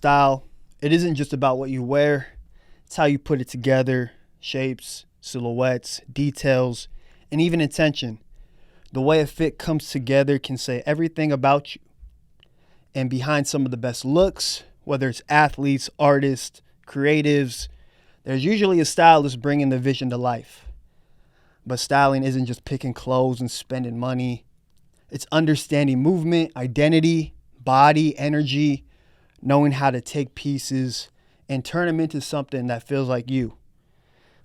style, it isn't just about what you wear. It's how you put it together, shapes, silhouettes, details, and even intention. The way a fit comes together can say everything about you. And behind some of the best looks, whether it's athletes, artists, creatives, there's usually a stylist bringing the vision to life. But styling isn't just picking clothes and spending money. It's understanding movement, identity, body, energy, knowing how to take pieces and turn them into something that feels like you.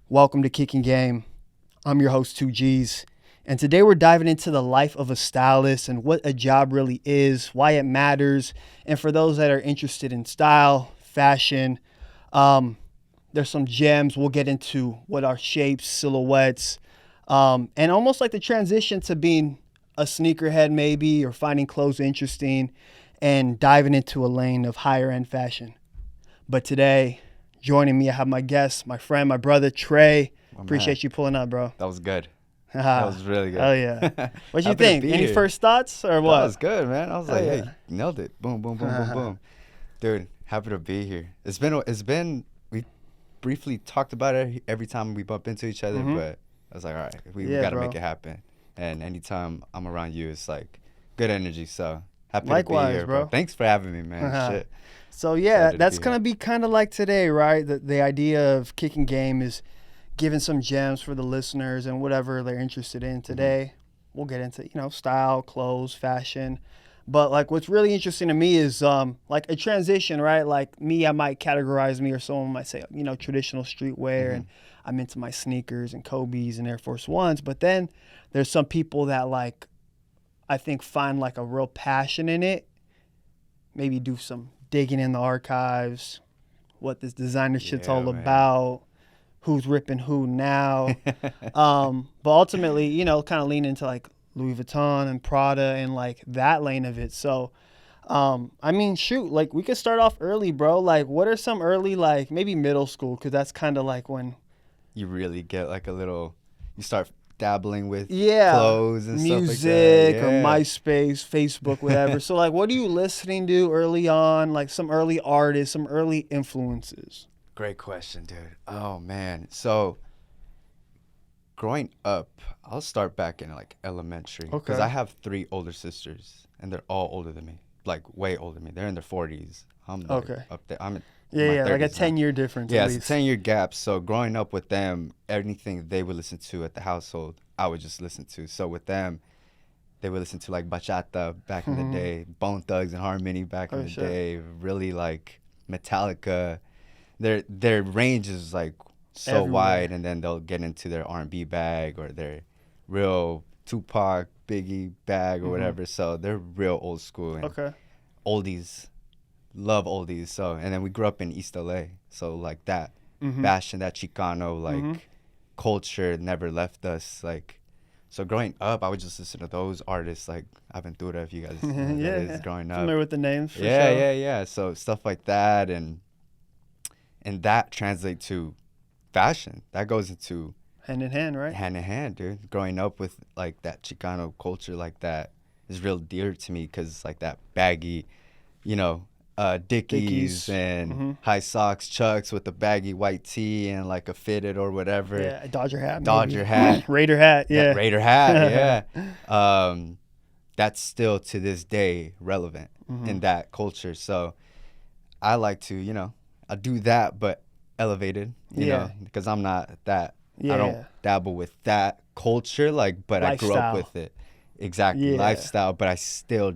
Welcome to Kickin Game. I'm your host, 2Gs. And today we're diving into the life of a stylist and what a job really is, why it matters. And for those that are interested in style, fashion, there's some gems. We'll get into what are shapes, silhouettes, and almost like the transition to being a sneakerhead maybe, or finding clothes interesting and diving into a lane of higher end fashion. But today, joining me, I have my guest, my friend, my brother, Trey. Appreciate you pulling up, bro. That was good. That was really good. Oh, yeah. What you think? Any first thoughts or what? That was good, man. I was like, hey, nailed it. Boom, boom, boom, boom, boom. Dude, happy to be here. It's been, we briefly talked about it every time we bump into each other, but I was like, all right, we got to make it happen. And anytime I'm around you, it's like good energy. So happy to be here, bro. Thanks for having me, man. Shit. So, yeah, that's going to be kind of like today, right? The idea of Kickin Game is giving some gems for the listeners and whatever they're interested in today. We'll get into, style, clothes, fashion. But, like, what's really interesting to me is, like, a transition, right? Like, me, I might categorize me, or someone might say, traditional streetwear, and I'm into my sneakers and Kobe's and Air Force Ones. But then there's some people that, like, I think find, like, a real passion in it. Maybe do some digging in the archives, what this designer shit's all about. Who's ripping who now. But ultimately, kind of lean into like Louis Vuitton and Prada and like that lane of it. So, shoot, like we could start off early, bro. Like what are some early, like maybe middle school? Cause that's kind of like when you really get like you start dabbling with clothes and music stuff like that. Or MySpace, Facebook, whatever. So like, what are you listening to early on? Like some early artists, some early influences. Great question, dude. Oh, man. So, growing up, I'll start back in, like, elementary. Okay. Because I have 3 older sisters, and they're all older than me. Like, way older than me. They're in their 40s. I'm like, up there. I'm in my 30s like a 10-year difference Yeah, at it's least. a 10-year gap. So, growing up with them, anything they would listen to at the household, I would just listen to. So, with them, they would listen to, like, bachata back in the day, Bone Thugs and Harmony back in the day, really, like, Metallica. Their range is like so wide, and then they'll get into their R&B bag or their real Tupac, Biggie bag or whatever. So they're real old school and oldies, love oldies. So and then we grew up in East LA, so like that fashion, that Chicano like culture never left us. Like so growing up, I would just listen to those artists like Aventura, if you guys know what that is growing up. Familiar with the names? For sure. Yeah. So stuff like that and that translates to fashion. That goes into hand in hand, right? Hand in hand, dude. Growing up with like that Chicano culture like that is real dear to me because like that baggy, Dickies and high socks, Chucks with the baggy white tee and like a fitted or whatever. Yeah, a Dodger hat. Raider hat. Yeah. That's still to this day relevant in that culture. So I like to, I do that, but elevated, you know, because I'm not that. I don't dabble with that culture, but lifestyle. I grew up with it. Exactly, lifestyle, but I still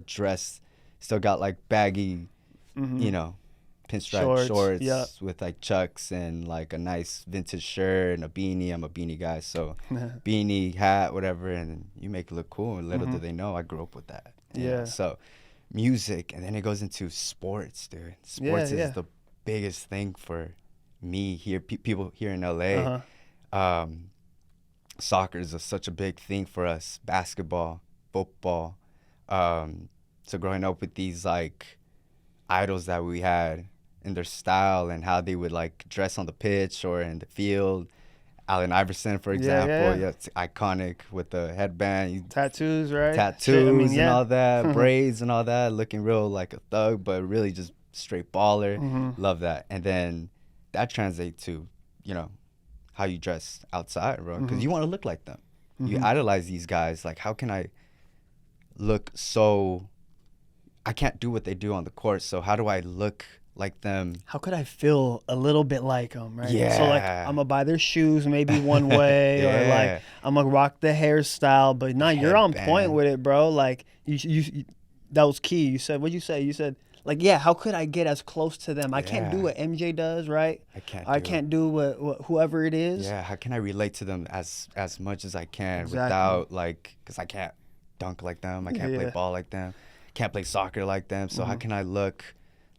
got like baggy, pinstripe shorts with like Chucks and like a nice vintage shirt and a beanie. I'm a beanie guy, so beanie, hat, whatever, and you make it look cool. And little do they know, I grew up with that. Yeah. So music, and then it goes into sports, dude. Sports is the biggest thing for me here, people here in LA. Soccer is such a big thing for us. Basketball, football. So growing up with these like idols that we had in their style and how they would like dress on the pitch or in the field. Allen Iverson, for example, it's iconic with the headband, tattoos, right? Tattoos and all that, braids and all that, looking real like a thug, but really just straight baller. Love that. And then that translates to, you know, how you dress outside, bro. Because you want to look like them. You idolize these guys. Like, how can I look so... I can't do what they do on the court, so how do I look like them? How could I feel a little bit like them, right? Yeah. So, like, I'm going to buy their shoes maybe one way, or, like, I'm going to rock the hairstyle. But, no, you're on point with it, bro. Like, you that was key. You said, what'd you say? You said, like, yeah, how could I get as close to them? I can't do what MJ does, right? I can't do what whoever it is. Yeah, how can I relate to them as much as I can without, like, because I can't dunk like them. I can't play ball like them. Can't play soccer like them. So how can I look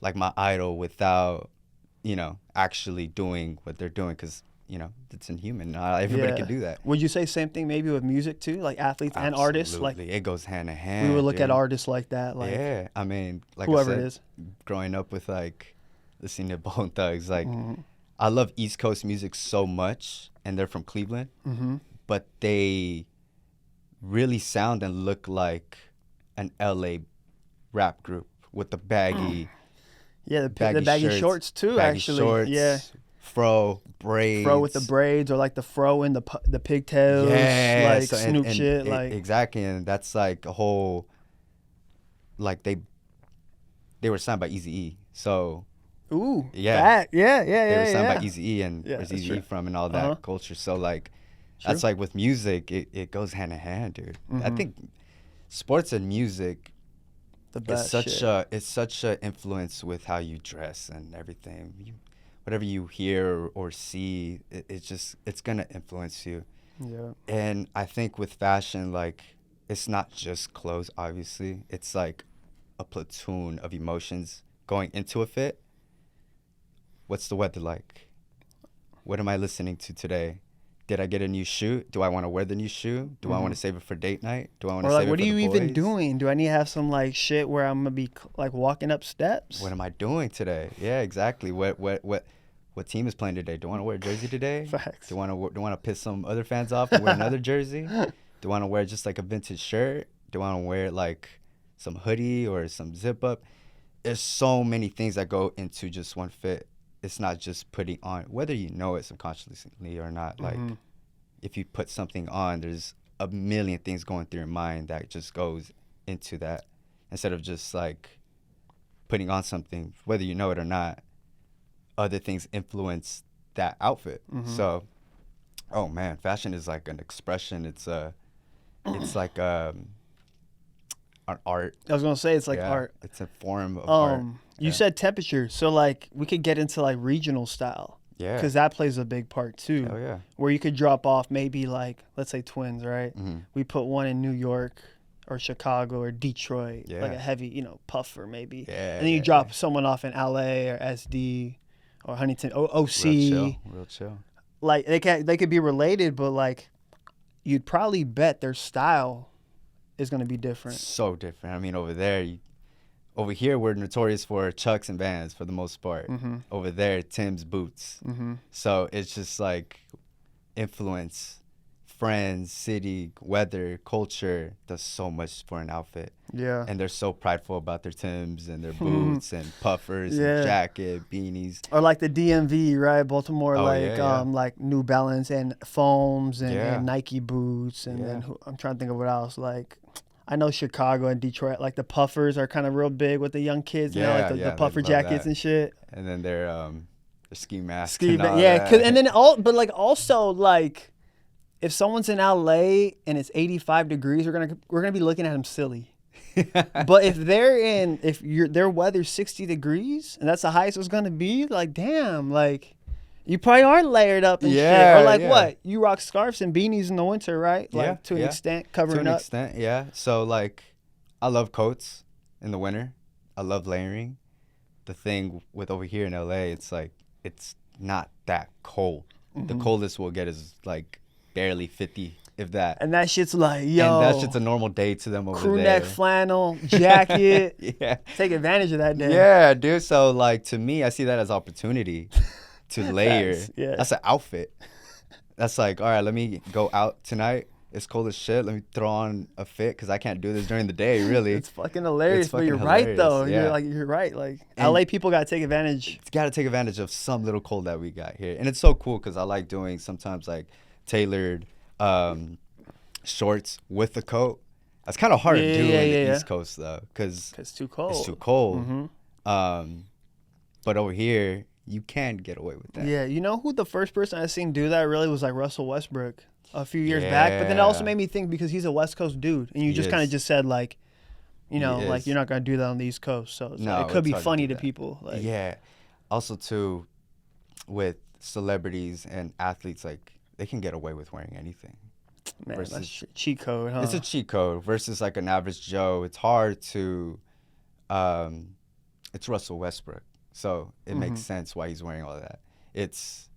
like my idol without, you know, actually doing what they're doing? Because, you know, it's inhuman. Not everybody can do that. Would you say same thing maybe with music too, like athletes and artists? Like, it goes hand in hand. We would look at artists like that. Like, yeah, I mean, like whoever I said, it is. Growing up with, like, listening to Bone Thugs, like, I love East Coast music so much, and they're from Cleveland, but they really sound and look like an LA rap group with the baggy, the baggy shorts too. Baggy shorts, fro braids, with the braids, or like the fro and the pigtails, like so, Snoop shit, like exactly. And that's like a whole, like they were signed by Eazy-E, so they were signed by Eazy-E, and where's Eazy-E from, and all that culture. So like that's like with music, it goes hand in hand, dude. I think sports and music. It's such a influence with how you dress and everything. Whatever you hear or see, it's gonna influence you. Yeah. And I think with fashion, like, it's not just clothes. Obviously, it's like a platoon of emotions going into a fit. What's the weather like? What am I listening to today? Did I get a new shoe? Do I want to wear the new shoe? Do I want to save it for date night? Do I want to save it for the boys? What are you even doing? Do I need to have some, like, shit where I'm gonna be like walking up steps? What am I doing today? Yeah, exactly. What team is playing today? Do I want to wear a jersey today? Facts. Do I want to piss some other fans off and wear another jersey? Do I want to wear just like a vintage shirt? Do I want to wear like some hoodie or some zip up? There's so many things that go into just one fit. It's not just putting on, whether you know it subconsciously or not. Like, if you put something on, there's a million things going through your mind that just goes into that. Instead of just like putting on something, whether you know it or not, other things influence that outfit. So, oh man, fashion is like an expression. It's like an art. I was gonna say it's like art. It's a form of art. You said temperature, so like we could get into like regional style. Yeah. Because that plays a big part too. Oh yeah. Where you could drop off maybe like, let's say twins, right? We put one in New York or Chicago or Detroit, like a heavy, you know, puffer maybe. Yeah. And then you drop someone off in LA or SD or Huntington, OC. Real chill. Like they could be related, but like you'd probably bet their style is gonna be different. So different. I mean, over here we're notorious for Chucks and Vans for the most part. Over there, Tim's boots. So it's just like influence, friends, city, weather, culture does so much for an outfit. Yeah. And they're so prideful about their Timbs and their boots and puffers and jacket, beanies. Or like the DMV, right? Baltimore, like New Balance and foams and Nike boots. And then I'm trying to think of what else. Like, I know Chicago and Detroit, like the puffers are kind of real big with the young kids, you know, like the puffer jackets and shit. And then their ski masks. And then also like if someone's in LA and it's 85 degrees, we're gonna be looking at them silly. But if their weather's 60 degrees and that's the highest it's gonna be, like damn, like you probably are layered up and shit. Or like what? You rock scarves and beanies in the winter, right? Like to an extent, covering up. To an extent, yeah. So like I love coats in the winter. I love layering. The thing with over here in LA, it's like it's not that cold. The coldest we'll get is like barely 50, if that. And that shit's like, yo. And that shit's a normal day to them over there. Crew neck flannel, jacket. Take advantage of that day. Yeah, dude. So like to me, I see that as opportunity to layer. That's an outfit. That's like, all right, let me go out tonight it's cold as shit. Let me throw on a fit because I can't do this during the day, really. It's fucking hilarious, It's but fucking you're right, though. hilarious, yeah. You're right. Like, And LA people got to take advantage. It's got to take advantage of some little cold that we got here. And it's so cool because I like doing sometimes like tailored shorts with the coat. That's kind of hard to do in the East Coast, though, because it's too cold. It's too cold. Mm-hmm. But over here, you can get away with that. Yeah, you know who the first person I seen do that really was, like, Russell Westbrook a few years back. But then it also made me think, because he's a West Coast dude, and you just kind of just said, like, you know, like, you're not going to do that on the East Coast. So it could be funny to people. Like, yeah. Also, too, with celebrities and athletes, like, they can get away with wearing anything. Man, that's cheat code, huh? It's a cheat code versus like an average Joe. It's hard to, it's Russell Westbrook, so it makes sense why he's wearing all of that. It's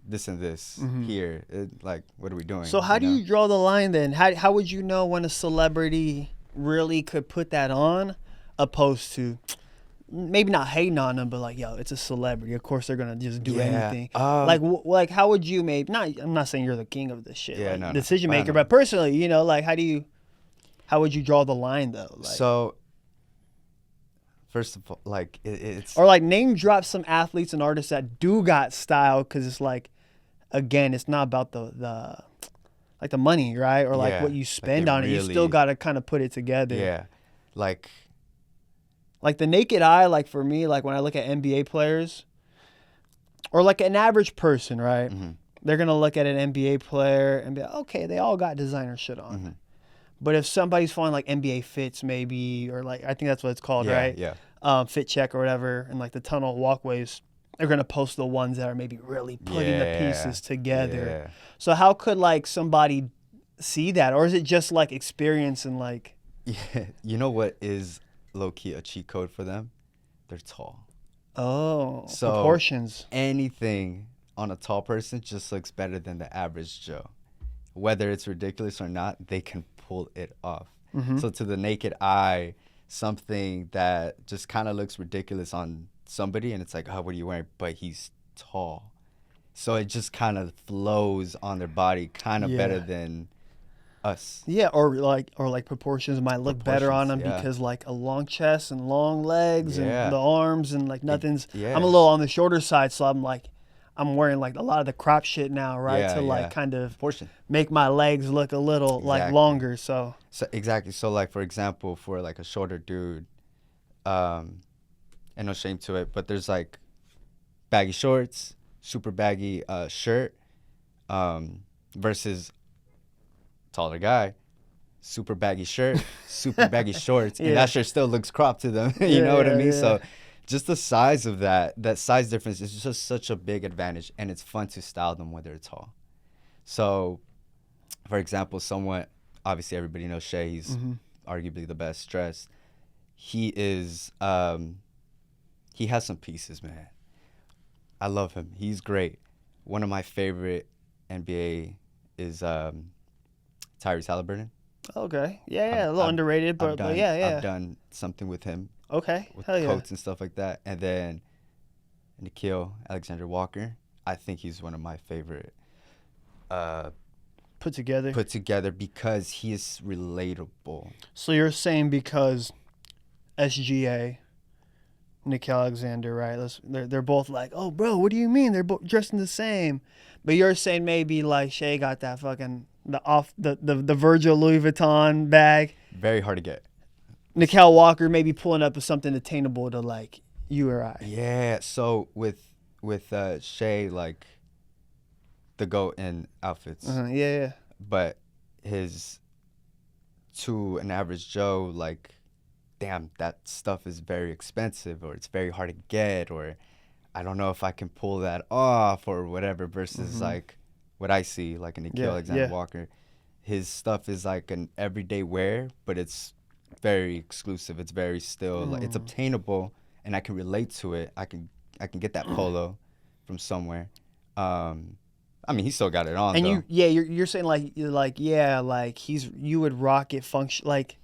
this and this here. Like, what are we doing? So how do you draw the line then? How would you know when a celebrity really could put that on, opposed to maybe not hating on them, but like, yo, it's a celebrity. Of course, they're gonna just do anything. Like, how would you maybe? I'm not saying you're the king of this shit, decision maker, but personally, you know, like, how would you draw the line though? Like, so, first of all, like it's or like name drop some athletes and artists that do got style, because it's like, again, it's not about the like the money, right? Or like what you spend on it. You still gotta kind of put it together. Yeah, like the naked eye, like for me, like when I look at NBA players, or like an average person, right? They're going to look at an NBA player and be like, okay, they all got designer shit on. But if somebody's following like NBA Fits maybe, or like, I think that's what it's called, right? Yeah. Fit Check or whatever, and like the tunnel walkways, they're going to post the ones that are maybe really putting the pieces together. Yeah. So how could like somebody see that? Or is it just like experience and like... Yeah. You know what is low-key a cheat code for them? They're tall. Oh, so proportions. Anything on a tall person just looks better than the average Joe. Whether it's ridiculous or not, they can pull it off. So to the naked eye, something that just kind of looks ridiculous on somebody, and it's like, oh, what are you wearing? But he's tall. So it just kind of flows on their body kind of better than us. Yeah, or like proportions might look better on them because like a long chest and long legs and the arms and like nothing's. I'm a little on the shorter side, so I'm wearing like a lot of the crop shit now, right? To like kind of make my legs look a little like longer. So exactly. So like for example, for like a shorter dude, and no shame to it, but there's like baggy shorts, super baggy shirt, versus taller guy, super baggy shirt, super baggy shorts, and that shirt still looks cropped to them. You know what I mean? So just the size of that size difference is just such a big advantage, and it's fun to style them whether it's tall. So, for example, obviously everybody knows Shay. He's arguably the best dressed. He is, he has some pieces, man. I love him. He's great. One of my favorite NBA is Tyrese Halliburton. Okay. Yeah, a little underrated, but yeah. I've done something with him. Okay. With coats and stuff like that. And then Nickeil Alexander-Walker. I think he's one of my favorite. Put together because he is relatable. So you're saying because SGA, Nickeil Alexander, right? They're both like, oh, bro, what do you mean? They're both dressing the same. But you're saying maybe like Shay got that fucking the Virgil Louis Vuitton bag. Very hard to get. Nickeil Walker maybe pulling up with something attainable to like you or I. Yeah. So with Shay, like the GOAT in outfits. Yeah. But to an average Joe, like, damn, that stuff is very expensive, or it's very hard to get, or I don't know if I can pull that off or whatever, versus like what I see, like a Nickeil Alexander-Walker. His stuff is like an everyday wear, but it's very exclusive. It's very still, like, it's obtainable, and I can relate to it. I can get that polo from somewhere. I mean, he still got it on. And you're saying like you would rock it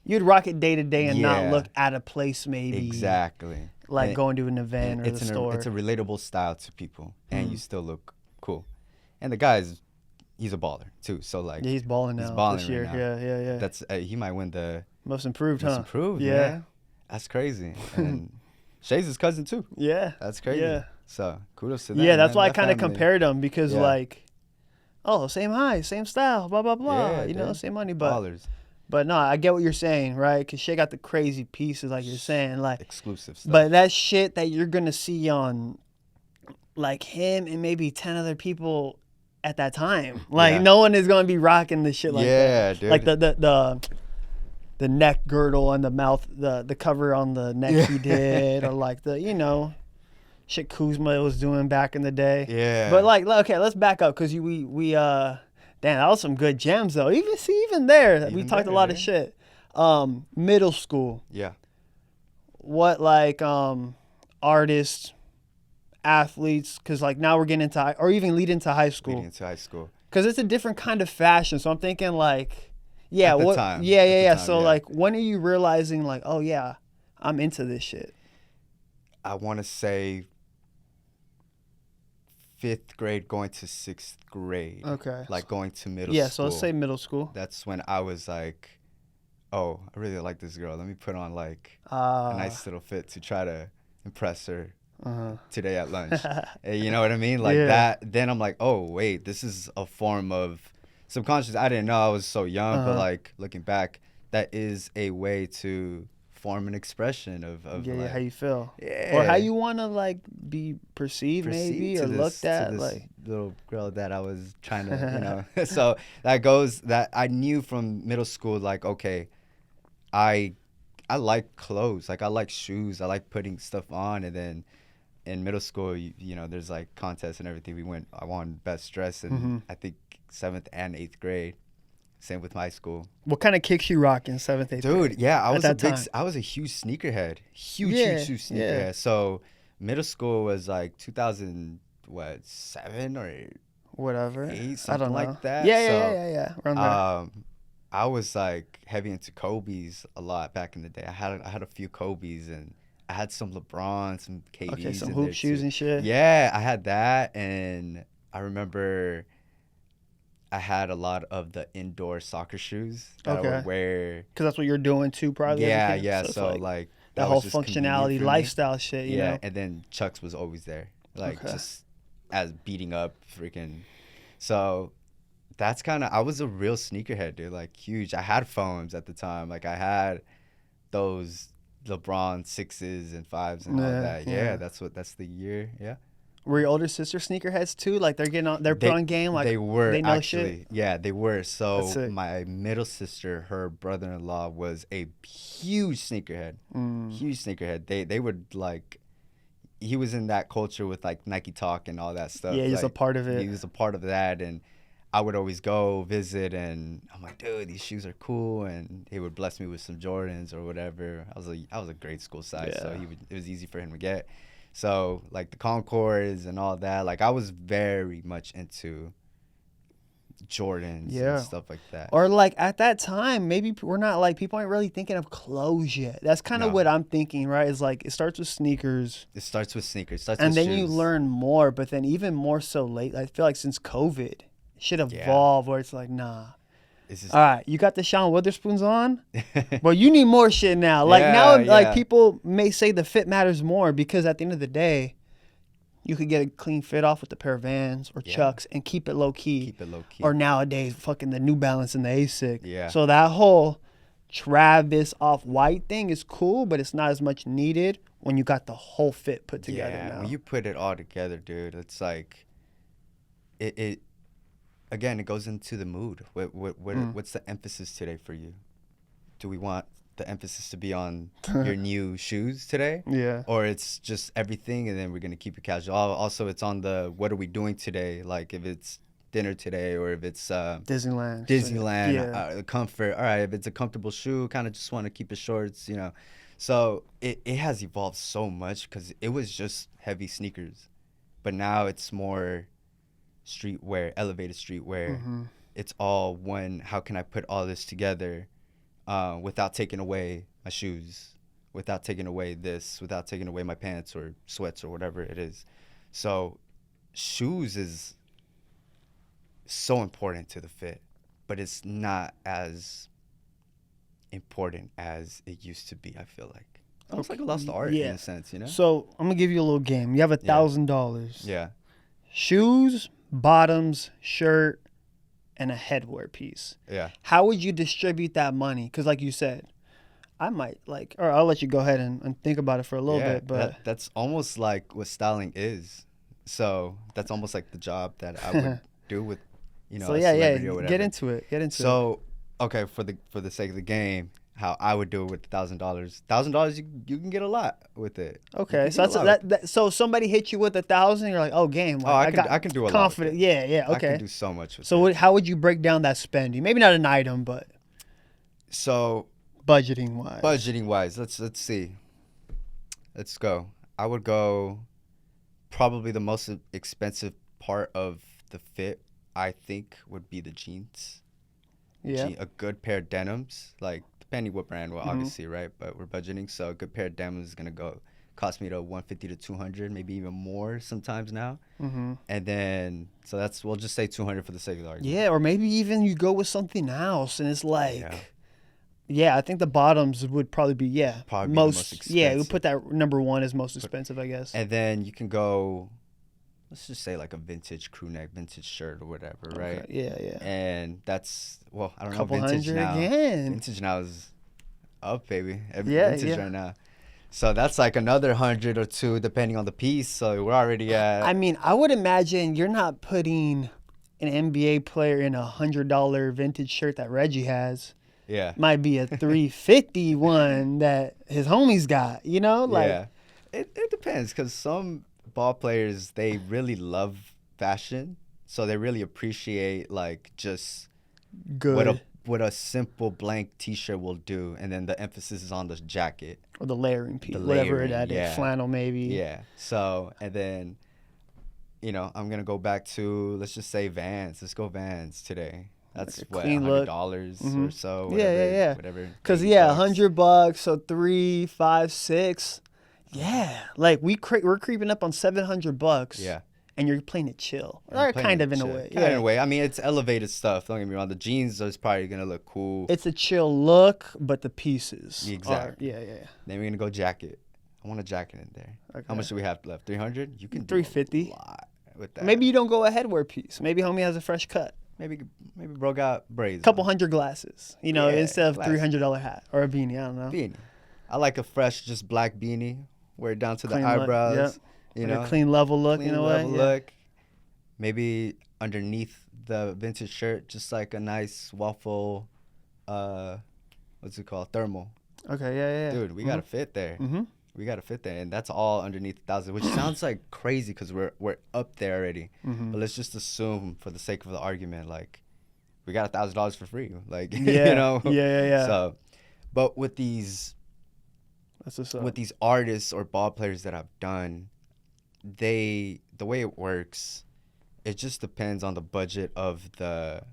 you'd rock it day to day and not look out of place maybe. Exactly. Like going to an event or the store. It's a relatable style to people, and you still look cool. And the guy's he's a baller too. So like, Yeah, he's balling he's now balling this right year. now. Yeah. That's he might win the Most improved, most huh? improved. Yeah. Man. That's crazy. And Shay's his cousin too. Yeah. That's crazy. Yeah. So kudos to them. Yeah, that's man. why I That kind of family. compared them because Yeah. like, oh, same height, same style, blah blah blah. Yeah, you know, dude. same money, Ballers. but no, I get what you're saying, right? Because Shay got the crazy pieces, like you're saying, like. Exclusive stuff. But that shit that you're gonna see on, like him and maybe 10 other people at that time, like Yeah. no one is gonna be rocking the shit like yeah, that. dude. Like the neck girdle and the mouth, the cover on the neck he did, or like the shit Kuzma was doing back in the day. Yeah. But like, okay, let's back up because we damn, that was some good gems though. Even there, we Even talked a there, lot dude. of shit. Middle school. Yeah. What like artists, athletes, because like now we're getting into or even lead into high school, Leading into high school. because it's a different kind of fashion. So I'm thinking like, yeah, At the what? time. Yeah, At the yeah, yeah. time, So yeah. like, when are you realizing like, oh yeah, I'm into this shit? I want to say 5th grade going to 6th grade. Okay. Like going to middle Yeah. school. So let's say middle school. That's when I was like, oh, I really like this girl. Let me put on like a Uh, nice little fit to try to impress her uh-huh. today at lunch. You know what I mean? Like Yeah. that. Then I'm like, oh, wait, this is a form of subconscious. I didn't know, I was so young, but Uh-huh. like looking back, that is a way to form an expression of Yeah, like, how you feel, yeah. or how you want to like be perceived maybe, Proceed or to looked this, at, to this like. little girl that I was trying to, so that I knew from middle school, like, okay, I like clothes, like I like shoes, I like putting stuff on. And then in middle school, there's like contests and everything. I won best dress in Mm-hmm. I think 7th and 8th grade. Same with high school. What kind of kicks you rocking 7th, 8th grade? Dude, yeah, At I was a huge sneakerhead. Huge Yeah, sneakerhead. yeah. So middle school was like 2007 or Whatever. 8, I something don't know. like that. Yeah, So, yeah. Around there. I was like heavy into Kobe's a lot back in the day. I had a few Kobe's, and I had some LeBron, some KD's. Okay, some in hoop there shoes too. and shit. Yeah, I had that, and I remember I had a lot of the indoor soccer shoes that I Okay. would wear. Because that's what you're doing too, probably. as a Yeah, kid. yeah. it's So like like that was whole just convenient functionality, for me. lifestyle shit, you Yeah, know? and then Chuck's was always there, like Okay. just as beating up freaking. So that's I was a real sneakerhead, dude. Like huge. I had foams at the time. Like I had those LeBron 6s and 5s and all Yeah, that. yeah. Yeah, that's the year. Yeah. Were your older sister sneakerheads too? Like they're put on game? Like they were they know actually. shit? Yeah, they were. That's So sick. my middle sister, her brother-in-law was a huge sneakerhead. Huge sneakerhead. They would like, he was in that culture with like Nike Talk and all that stuff. Yeah, he's a like, part of it. He was a part of that, and I would always go visit, and I'm like, dude, these shoes are cool, and he would bless me with some Jordans or whatever. I was a grade school size, so Yeah. it was easy for him to get. So like the Concords and all that, like I was very much into Jordans Yeah. and stuff like that. Or like at that time, maybe we're not like, people aren't really thinking of clothes yet. That's kind of No. what I'm thinking, right? Is like it starts with sneakers, It starts with sneakers, starts and with then shoes. you learn more. But then even more so late, I feel like since COVID, shit Yeah. evolved where it's like, nah. It's just, All right, you got the Sean Witherspoons on. Well, you need more shit now. Like now, Yeah, like yeah. people may say the fit matters more because at the end of the day, you could get a clean fit off with a pair of Vans or Yeah. Chucks and keep it low key. keep it low key. Or nowadays, fucking the New Balance and the Asics. Yeah. So that whole Travis off-white thing is cool, but it's not as much needed when you got the whole fit put together yeah, now. when you put it all together, dude, it's like it again, it goes into the mood. What's the emphasis today for you? Do we want the emphasis to be on your new shoes today? Yeah. Or it's just everything, and then we're gonna keep it casual. Also, it's on the what are we doing today? Like if it's dinner today, or if it's Disneyland. Disneyland, comfort. All right, if it's a comfortable shoe, kind of just want to keep it shorts, So it has evolved so much because it was just heavy sneakers, but now it's more streetwear, elevated streetwear. Mm-hmm. It's all one. How can I put all this together without taking away my shoes, without taking away this, without taking away my pants or sweats or whatever it is? So shoes is so important to the fit, but it's not as important as it used to be. I feel like almost like a lost art in a sense, you know. So I'm gonna give you a little game. You have $1,000. Yeah. Shoes, bottoms, shirt, and a headwear piece. Yeah. How would you distribute that money? Because like you said, I might or I'll let you go ahead and think about it for a little bit. But that's almost like what styling is. So that's almost like the job that I would do with, a celebrity or whatever. Get into it. So, okay, for the sake of the game, how I would do it with $1,000. You can get a lot with it. Okay, so so somebody hit you with 1,000, you're like, oh, game. Like, I can do a lot. Confident. Yeah. Okay. I can do so much with it. So how would you break down that spending? Maybe not an item, but so budgeting wise. Let's see. Let's go. I would go. Probably the most expensive part of the fit, I think, would be the jeans. Yeah. A good pair of denims, like depending what brand, well, obviously, right? But we're budgeting, so a good pair of denims is gonna cost me to 150 to 200, maybe even more sometimes now. And then we'll just say 200 for the sake of the argument. Yeah, or maybe even you go with something else, and it's like. Yeah, I think the bottoms would probably be the most expensive. Yeah, we put that number one as most expensive, I guess. And then you can go, let's just say like a vintage crew neck, vintage shirt or whatever, right? Okay. Yeah. And that's I don't Couple know. Vintage hundred now. Again. Vintage now is up, baby. Vintage right now. So that's like another 100 or two depending on the piece. So we're already at. I mean, I would imagine you're not putting an NBA player in $100 vintage shirt that Reggie has. Yeah. Might be a $350 one that his homies got, Like, yeah. It depends, because some ball players, they really love fashion. So they really appreciate, like, just good. What a simple blank T-shirt will do. And then the emphasis is on the jacket. Or the layering piece. Whatever that is. Flannel, maybe. Yeah. So, and then, I'm going to go back to, let's just say Vans. Let's go Vans today. That's like what, $100 or so. Whatever, Whatever. Because $100, so 3, 5, 6. Yeah, like we're creeping up on $700. Yeah. And you're playing it chill, or kind of in a way. Kind of in a way. I mean, it's elevated stuff. Don't get me wrong. The jeans is probably gonna look cool. It's a chill look, but the pieces. Exactly. Yeah. Then we're gonna go jacket. I want a jacket in there. Okay. How much do we have left? 300. You can do 350. A lot with that. Maybe you don't go a headwear piece. Maybe homie has a fresh cut. Maybe bro got braids. Couple hundred glasses, instead of $300 hat or a beanie. I don't know. Beanie. I like a fresh, just black beanie. Wear it down to clean the eyebrows. Like a clean level look. Clean level look. Maybe underneath the vintage shirt, just like a nice waffle. What's it called? Thermal. Okay. Yeah. Dude, we gotta fit there. We gotta fit there, and that's all underneath 1,000, which sounds like crazy because we're up there already. But let's just assume, for the sake of the argument, like we got $1,000 for free, like Yeah. So, but with these artists or ball players that I've done, the way it works, it just depends on the budget of the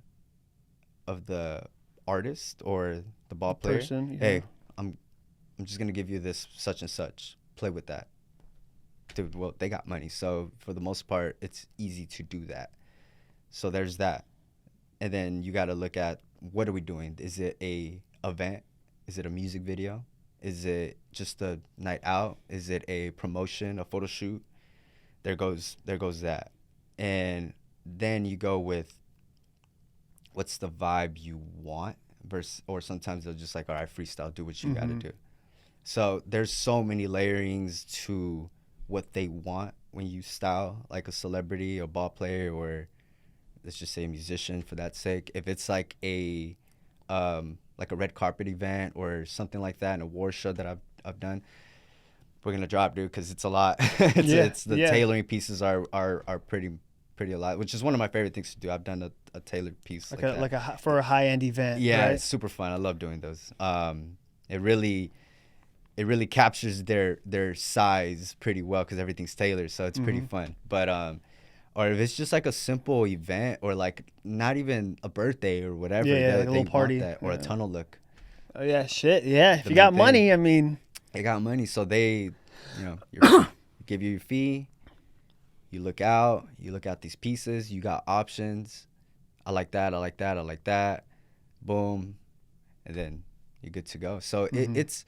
artist or the ball player. Person, Hey, I'm just gonna give you this such and such. Play with that. Dude, well, they got money, so for the most part, it's easy to do that. So there's that. And then you gotta look at, what are we doing? Is it a event? Is it a music video? Is it just a night out? Is it a promotion, a photo shoot? There goes that. And then you go with, what's the vibe you want versus, or sometimes they'll just like, all right, freestyle, do what you gotta do. So there's so many layerings to what they want when you style like a celebrity, a ball player, or let's just say a musician for that sake. If it's like a red carpet event or something like that, an award show that I've done, we're gonna drop, dude, because it's a lot. It's the tailoring pieces are pretty a lot, which is one of my favorite things to do. I've done a tailored piece for a high end event. Yeah, right? It's super fun. I love doing those. It really captures their size pretty well because everything's tailored, so it's pretty fun. But or if it's just like a simple event, or like not even a birthday or whatever, like a little party, or a tunnel look. Oh yeah, shit, yeah. If you got money, I mean, they got money, so they, you give you your fee. You look out these pieces. You got options. I like that. I like that. I like that. Boom, and then you're good to go. So it's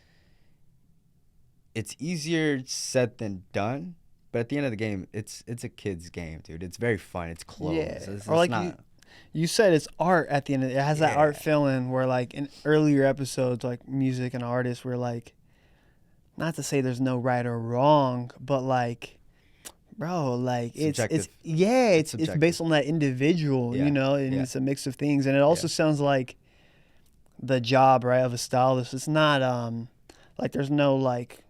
easier said than done. But at the end of the game, it's a kid's game, dude. It's very fun. It's clothes. Yeah. It's Or like not. you said, it's art at the end of it. It has that art Yeah. feeling where like in earlier episodes, like music and artists were like, not to say there's no right or wrong, but like, bro, like it's Subjective. yeah, It's it's subjective. based on that individual, Yeah. and Yeah. it's a mix of things. And it also Yeah. sounds like the job, right, of a stylist. It's not like there's no like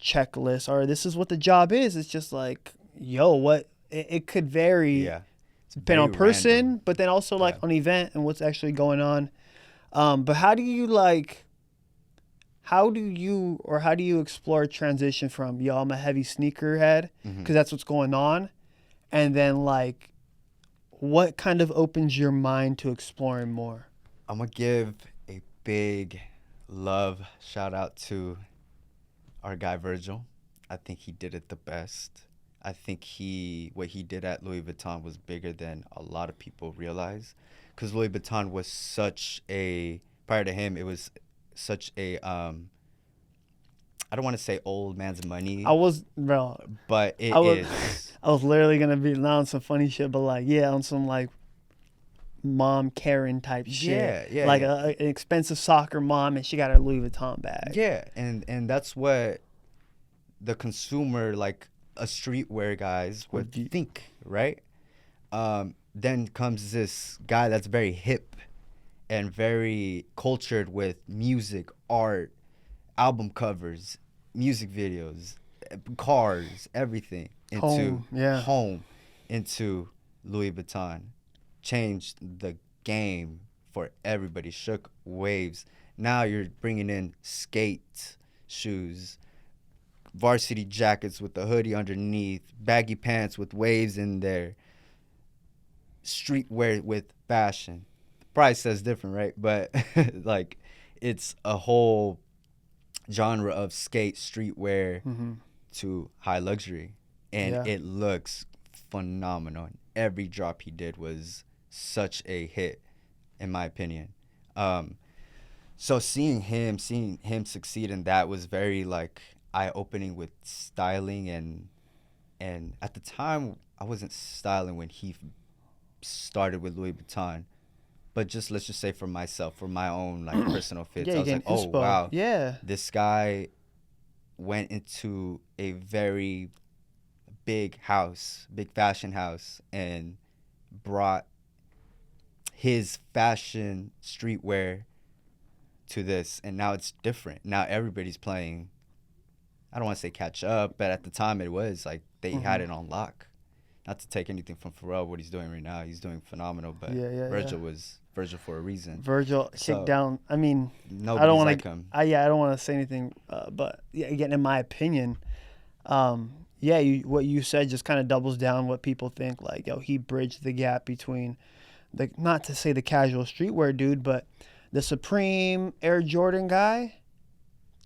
checklist or this is what the job is. It's just like, yo, what it could vary Yeah. It's depending on very person, random. but then also like Yeah. on event and what's actually going on. But how do you like? How do you explore transition from yo, I'm a heavy sneakerhead because that's what's going on, and then like, what kind of opens your mind to exploring more? I'm gonna give a big love shout out to our guy Virgil. I think he did it the best. I think what he did at Louis Vuitton was bigger than a lot of people realize, because Louis Vuitton was such a prior to him it was such a I don't want to say old man's money, I was bro. but it I was is. I was literally gonna be not on some funny shit, but like yeah, on some like mom Karen type shit. Yeah, Like yeah. an expensive soccer mom, and she got her Louis Vuitton bag. Yeah, and that's what the consumer, like a streetwear guys, would think, right? Then comes this guy that's very hip and very cultured with music, art, album covers, music videos, cars, everything into home, into Louis Vuitton. Changed the game for everybody, shook waves. Now you're bringing in skate shoes, varsity jackets with the hoodie underneath, baggy pants with waves in there, streetwear with fashion. The price says different, right? But like, it's a whole genre of skate streetwear to high luxury, and it looks phenomenal. And every drop he did was such a hit, in my opinion. So seeing him succeed in that was very like eye-opening with styling, and at the time I wasn't styling when he started with Louis Vuitton, but just let's just say for myself, for my own like personal fits, I was like, oh wow, this guy went into a very big fashion house, and brought his fashion streetwear to this, and now it's different. Now everybody's playing, I don't want to say catch up, but at the time it was like they had it on lock. Not to take anything from Pharrell, what he's doing right now, he's doing phenomenal, but Virgil was Virgil for a reason. Virgil kicked down. I mean, nobody's I don't want like to. him. I don't want to say anything, but yeah, again, in my opinion, what you said just kind of doubles down what people think. Like, yo, he bridged the gap between the, not to say the casual streetwear dude, but the Supreme Air Jordan guy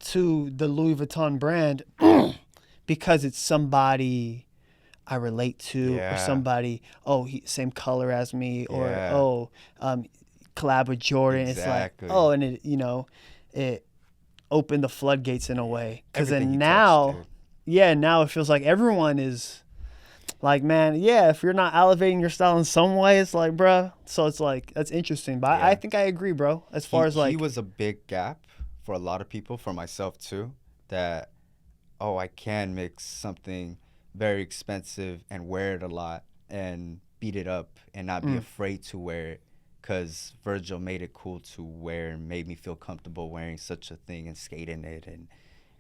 to the Louis Vuitton brand because it's somebody I relate to, or somebody, he same color as me, or collab with Jordan. Exactly. It's like, and it opened the floodgates in a way. Because then now it feels like everyone is like, man, if you're not elevating your style in some way, it's like, bruh. So it's like, that's interesting. But I think I agree, bro. As far as like, he was a big gap for a lot of people, for myself too, that, I can mix something very expensive and wear it a lot and beat it up and not be afraid to wear it, because Virgil made it cool to wear and made me feel comfortable wearing such a thing and skate in it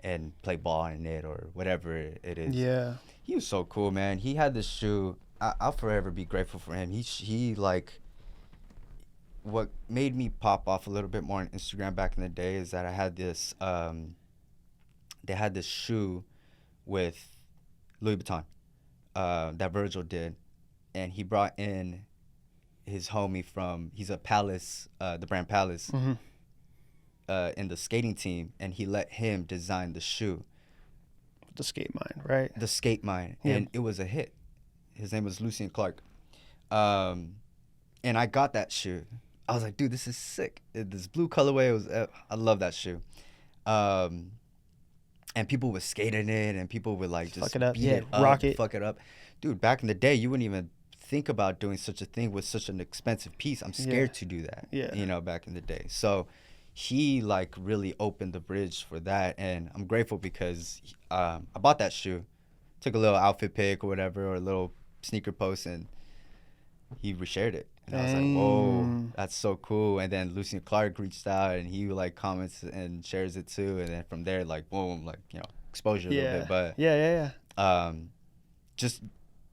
and play ball in it or whatever it is. Yeah. He was so cool, man. He had this shoe. I'll forever be grateful for him. He like, what made me pop off a little bit more on Instagram back in the day is that I had this, they had this shoe with Louis Vuitton that Virgil did, and he brought in his homie he's a Palace, the brand Palace, in the skating team, and he let him design the shoe. The Skate Mine, right? The Skate Mine, and it was a hit. His name was Lucien Clark. And I got that shoe. I was like, dude, this is sick. This blue colorway I love that shoe. And people would skate in it, and people would like just fuck it up, beat it up, rock it, fuck it up. Dude, back in the day, you wouldn't even think about doing such a thing with such an expensive piece. I'm scared to do that. Yeah. You know, back in the day. So he like really opened the bridge for that, and I'm grateful because I bought that shoe, took a little outfit pic or whatever, or a little sneaker post, and he reshared it. And I was like, whoa, that's so cool. And then Lucien Clark reached out, and he like comments and shares it too. And then from there, like, boom, like, you know, exposure a little bit. But just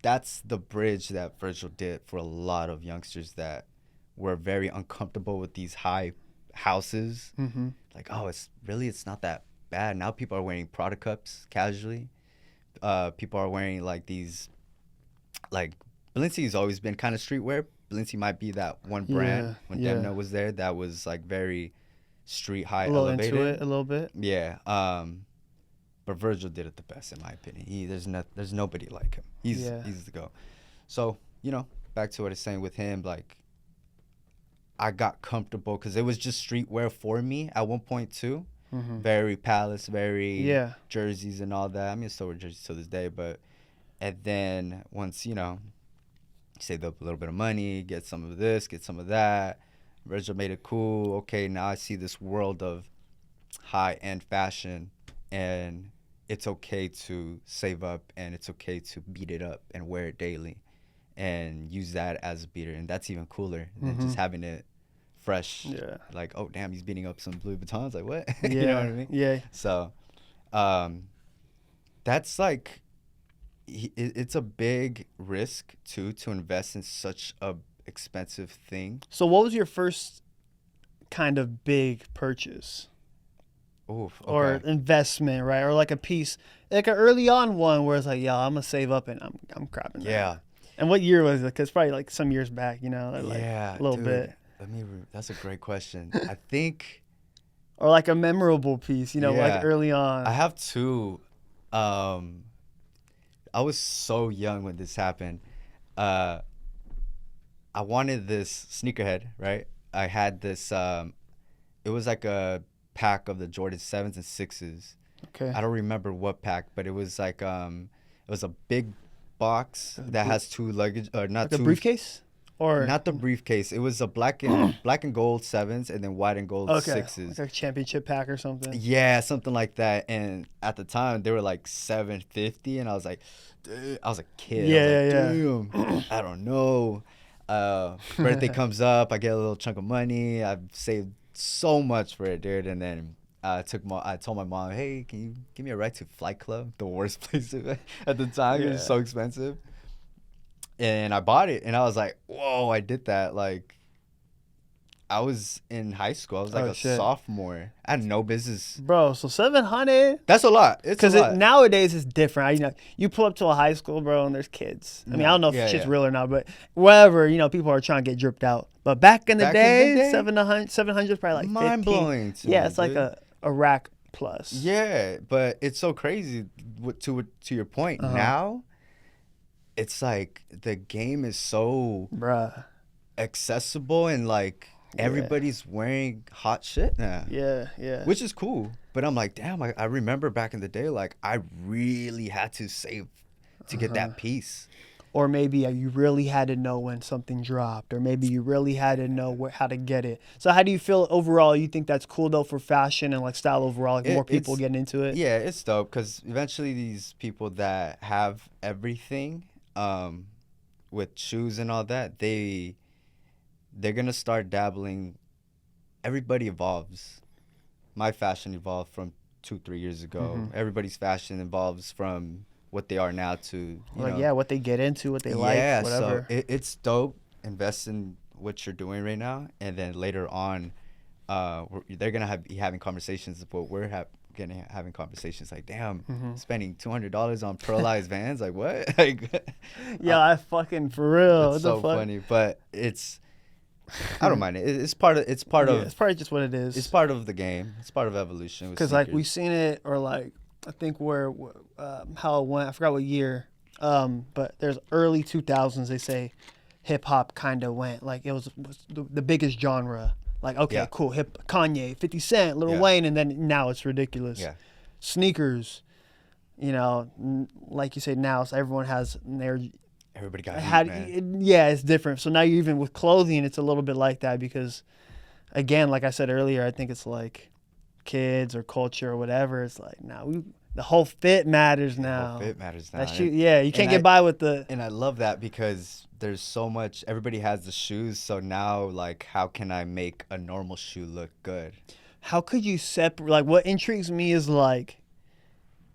that's the bridge that Virgil did for a lot of youngsters that were very uncomfortable with these high houses. Like, oh, it's not that bad. Now people are wearing Prada cups casually. People are wearing like these, like, Balenciaga's always been kind of streetwear. Balenci might be that one brand when Demna was there that was like very street high elevated. Into it a little bit. Yeah. But Virgil did it the best in my opinion. There's nobody like him. He's the go. So, you know, back to what I was saying with him, like, I got comfortable because it was just streetwear for me at one point too. Very Palace, very jerseys and all that. I mean, I still wear jerseys to this day, and then once, you know, saved up a little bit of money, get some of this, get some of that. Virgil made it cool. Okay, now I see this world of high-end fashion, and it's okay to save up, and it's okay to beat it up and wear it daily and use that as a beater. And that's even cooler than just having it fresh. Yeah. Like, oh, damn, he's beating up some Louis Vuittons. Like, what? Yeah. You know what I mean? Yeah. So that's like, it's a big risk too to invest in such a expensive thing. So what was your first kind of big purchase? Oof, okay. Or investment, right? Or like a piece, like an early on one where it's like, yeah, I'm gonna save up and I'm crapping. Yeah. And what year was it? Because probably like some years back, you know, like a little bit. That's a great question. I think. Or like a memorable piece, you know, like early on. I have two. I was so young when this happened. I wanted this sneakerhead, right? I had this, it was like a pack of the Jordan 7s and 6s. Okay. I don't remember what pack, but it was like, it was a big box that has two luggage, or not like two. A briefcase? Or not the briefcase. It was a black and gold 7s and then white and gold 6s. Like a championship pack or something. Yeah, something like that. And at the time, they were like $750, and I was like, dude, I was a kid. Damn, I don't know. Birthday comes up, I get a little chunk of money. I've saved so much for it, dude. And then I told my mom, hey, can you give me a ride to Flight Club? The worst place at the time. It was so expensive. And I bought it, and I was like, whoa, I did that. Like, I was in high school. I was like sophomore. I had no business. Bro, so $700? That's a lot. It's a lot. Because nowadays it's different. You know, you pull up to a high school, bro, and there's kids. I mean, I don't know if shit's real or not, but wherever, you know, people are trying to get dripped out. But back in the day, 700 is probably like mind-blowing to me, it's like a rack plus. Yeah, but it's so crazy to your point. Now, it's like the game is so accessible, and like everybody's wearing hot shit now. Yeah. Which is cool. But I'm like, damn, I remember back in the day, like, I really had to save to get that piece. Or maybe you really had to know when something dropped, or maybe you really had to know how to get it. So how do you feel overall? You think that's cool, though, for fashion and like style overall, like more people getting into it? Yeah, it's dope, because eventually these people that have everything, with shoes and all that, they're gonna start dabbling. Everybody evolves. My fashion evolved from 2-3 years ago. Everybody's fashion evolves from what they are now to what they get into, what they like, whatever. So it's dope. Invest in what you're doing right now, and then later on, they're gonna be having conversations of what we're having conversations, like, damn, spending $200 on pearlized Vans, like, what? Like, I fucking, for real. It's so funny, but I don't mind it. It's part of it's probably just what it is. It's part of the game. It's part of evolution. Because like we've seen it, or like I think how it went. I forgot what year. But there's early 2000s. They say hip hop kind of went. Like it was the biggest genre. Like, okay, cool, Kanye, 50 Cent, Lil Wayne, and then now it's ridiculous. Yeah. Sneakers, you know, like you said, now so everyone has their. Everybody got heat, man. Yeah, it's different. So now even with clothing, it's a little bit like that because, again, like I said earlier, I think it's like kids or culture or whatever. It's like now the whole fit matters now. The whole fit matters now. You can't get by with the. And I love that because there's so much. Everybody has the shoes, so now like, how can I make a normal shoe look good? How could you separate? Like, what intrigues me is like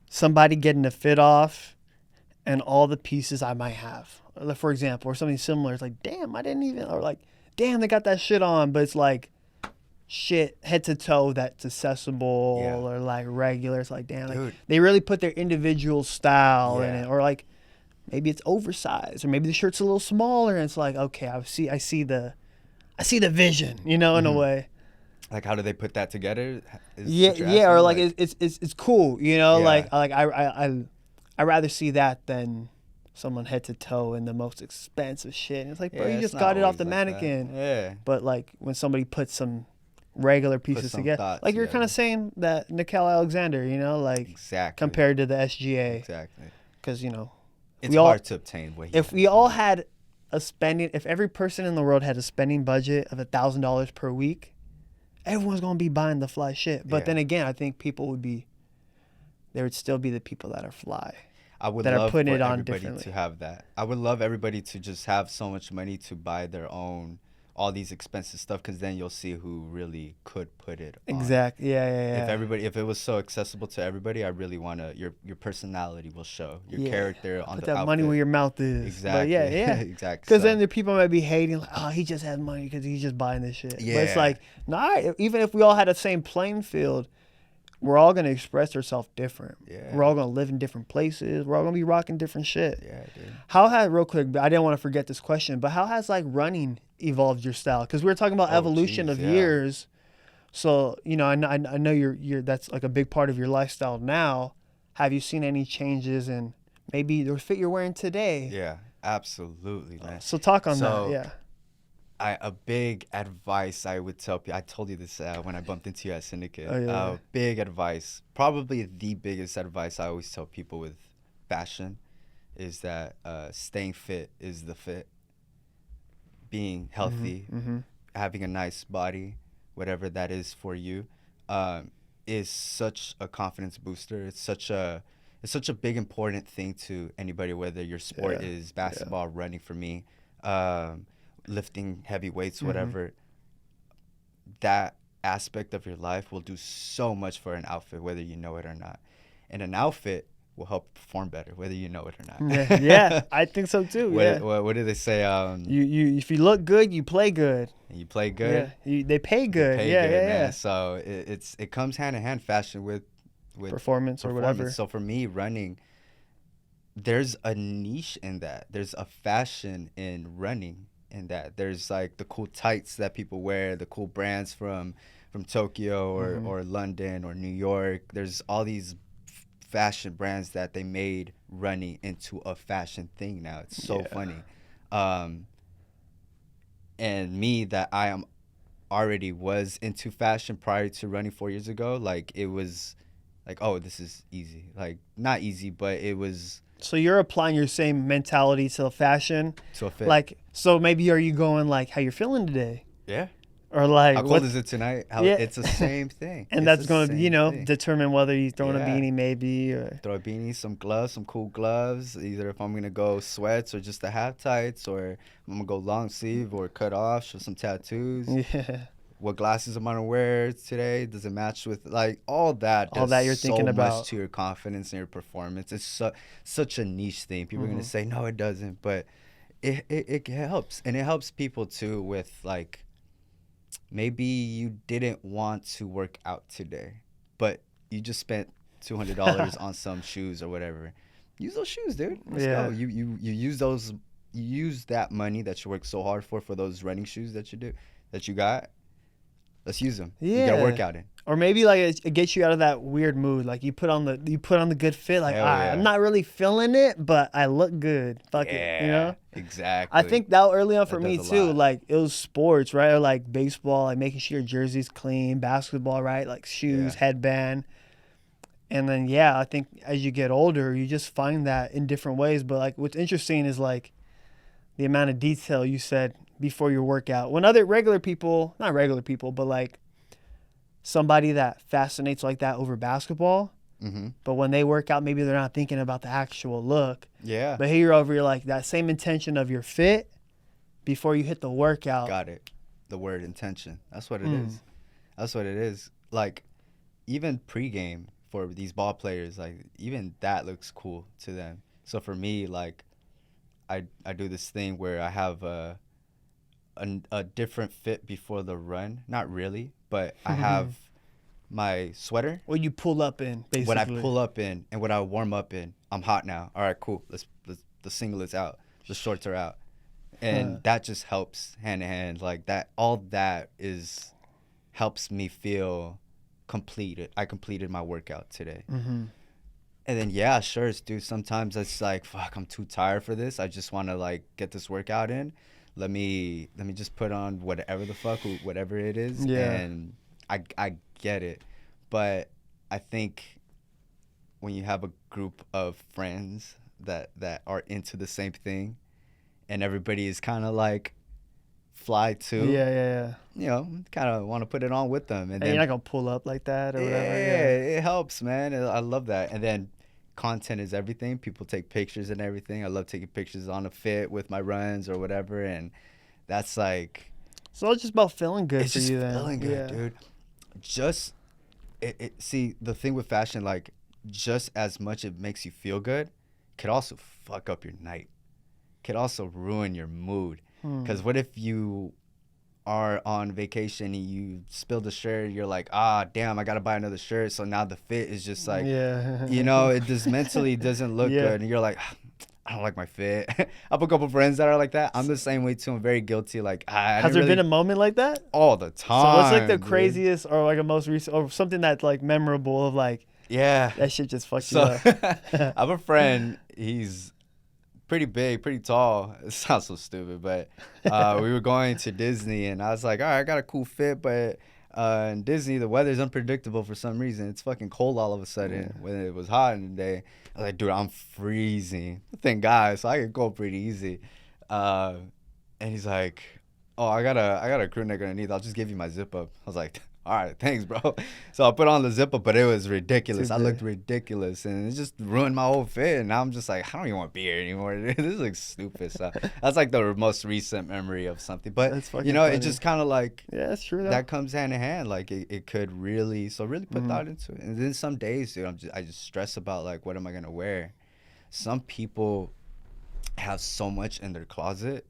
somebody getting the fit off and all the pieces I might have, for example, or something similar. It's like, damn, I didn't even, or like, damn, they got that shit on, but it's like, shit, head to toe that's accessible or like regular. It's like, damn, like, they really put their individual style in it, or like, maybe it's oversized, or maybe the shirt's a little smaller, and it's like, okay, I see the vision, you know, in a way. Like, how do they put that together? Or like it's cool, you know, like I rather see that than someone head to toe in the most expensive shit. And it's like, bro, you just got it off the mannequin. Yeah. But like when somebody puts some regular pieces together, like you're kind of saying that Nickel Alexander, you know, like compared to the SGA. Exactly. Because, you know, it's hard to obtain. If we all had if every person in the world had a spending budget of $1,000 per week, everyone's going to be buying the fly shit. But then again, I think there would still be the people that are fly. I would love for everybody to have that. I would love everybody to just have so much money to buy their own, all these expensive stuff, because then you'll see who really could put it on. Exactly. Yeah. If it was so accessible to everybody, I really want to, your personality will show, your character on put the that outfit. money where your mouth is. Exactly. But exactly. Because then the people might be hating, like, oh, he just has money because he's just buying this shit. Yeah. But it's like, nah, even if we all had the same playing field, we're all going to express ourselves different. Yeah. We're all going to live in different places. We're all going to be rocking different shit. Yeah, dude. Real quick, I didn't want to forget this question, but how has like running evolved your style? Because we were talking about evolution of years. So, you know, I know you're that's like a big part of your lifestyle now. Have you seen any changes in maybe the fit you're wearing today? Yeah, absolutely, man. So talk on that, yeah. A big advice I would tell people, I told you this when I bumped into you at Syndicate. Big advice, probably the biggest advice I always tell people with fashion is that staying fit is the fit. Being healthy, having a nice body, whatever that is for you, is such a confidence booster. It's such a big important thing to anybody, whether your sport is basketball, running for me, lifting heavy weights, whatever. That aspect of your life will do so much for an outfit, whether you know it or not. And an outfit will help perform better, whether you know it or not. Yeah, I think so too. What do they say? You if you look good, you play good. And you play good. Yeah, they pay good. Man. So it comes hand in hand, fashion with performance or whatever. So for me, running, there's a niche in that. There's a fashion in running. In that there's like the cool tights that people wear, the cool brands from Tokyo or London or New York. There's all these fashion brands that they made running into a fashion thing now. It's so funny. And me, that I am already was into fashion prior to running 4 years ago, like it was like, oh, this is easy. Like not easy, but it was. So you're applying your same mentality to fashion? To a fit. Like, so maybe are you going like, how you're feeling today? Yeah. Or like, how cold is it tonight? It's the same thing. And that's going to, determine whether you're throwing a beanie maybe. Or throw a beanie, some gloves, some cool gloves. Either if I'm going to go sweats or just the half tights, or I'm going to go long sleeve or cut off, show some tattoos. Yeah. What glasses am I going to wear today? Does it match with, like, all that? All that you're thinking about. So much to your confidence and your performance. It's such a niche thing. People are going to say, no, it doesn't. But it helps. And it helps people, too, with, like, maybe you didn't want to work out today, but you just spent $200 on some shoes or whatever. Use those shoes, dude. Let's go. You use those. You use that money that you worked so hard for those running shoes that you got. Let's use them. You got to work out in. Or maybe like it gets you out of that weird mood. Like you put on the good fit. Like, Hell all right, yeah. I'm not really feeling it, but I look good. Fuck it, you know. Exactly. I think that early on for That me does a too. lot. Like it was sports, right? Or like baseball, like making sure your jersey's clean. Basketball, right? Like shoes, Yeah. headband. And then I think as you get older, you just find that in different ways. But like what's interesting is like the amount of detail you said before your workout. When other regular people, not regular people, but like somebody that fascinates like that over basketball, Mm-hmm. but when they work out, maybe they're not thinking about the actual look. Yeah. But here you're over, you're like that same intention of your fit before you hit the workout. Got it. The word intention. That's what it Mm. is. That's what it is. Like, even pregame for these ball players, like, even that looks cool to them. So for me, like, I do this thing where I have a different fit before the run. Not really, but I have my sweater. What you pull up in, basically. What I pull up in and what I warm up in. I'm hot now. All right, cool. Let's the singlet's out. The shorts are out. And that just helps hand in hand. Like that, all that is helps me feel completed. I completed my workout today. Mm-hmm. And then yeah, sure, dude. Sometimes it's like, fuck, I'm too tired for this. I just want to like get this workout in. Let me just put on whatever the fuck, whatever it is. Yeah. And I get it, but I think when you have a group of friends that are into the same thing, and everybody is kind of like fly too. Yeah. You know, kind of want to put it on with them, and then you're not gonna pull up like that or whatever. it helps, man. I love that. And then content is everything. People take pictures and everything. I love taking pictures on a fit with my runs or whatever, and that's like. So it's just about feeling good It's for just you then. feeling good, dude. Just see the thing with fashion, like just as much it makes you feel good, could also fuck up your night. Could also ruin your mood. Because what if you are on vacation and you spill the shirt, you're like, damn, I gotta buy another shirt. So now the fit is just like, you know, it just mentally doesn't look good, and you're like, I don't like my fit. I have a couple friends that are like that. I'm the same way too. I'm very guilty. Like, has there been a moment like that? All the time. So what's like the dude. craziest or like a most recent or something that's like memorable of like, yeah, that shit just fucked you up? I have a friend. He's pretty big, pretty tall. It sounds so stupid, but we were going to Disney, and I was like, all right, I got a cool fit, but in Disney, the weather's unpredictable for some reason. It's fucking cold all of a sudden when it was hot in the day. I was like, dude, I'm freezing. Thank God, so I could go pretty easy. And he's like, oh, I got a crew neck underneath. I'll just give you my zip up. I was like, all right, thanks, bro. So I put on the zip up, but it was ridiculous. I looked ridiculous, and it just ruined my whole fit. And now I'm just like, I don't even want to be here anymore. This looks stupid. So that's like the most recent memory of something. But you know, funny. It just kind of like that's true. That comes hand in hand. Like it could really put thought into it. And then some days, dude, I just stress about like, what am I gonna wear? Some people have so much in their closet,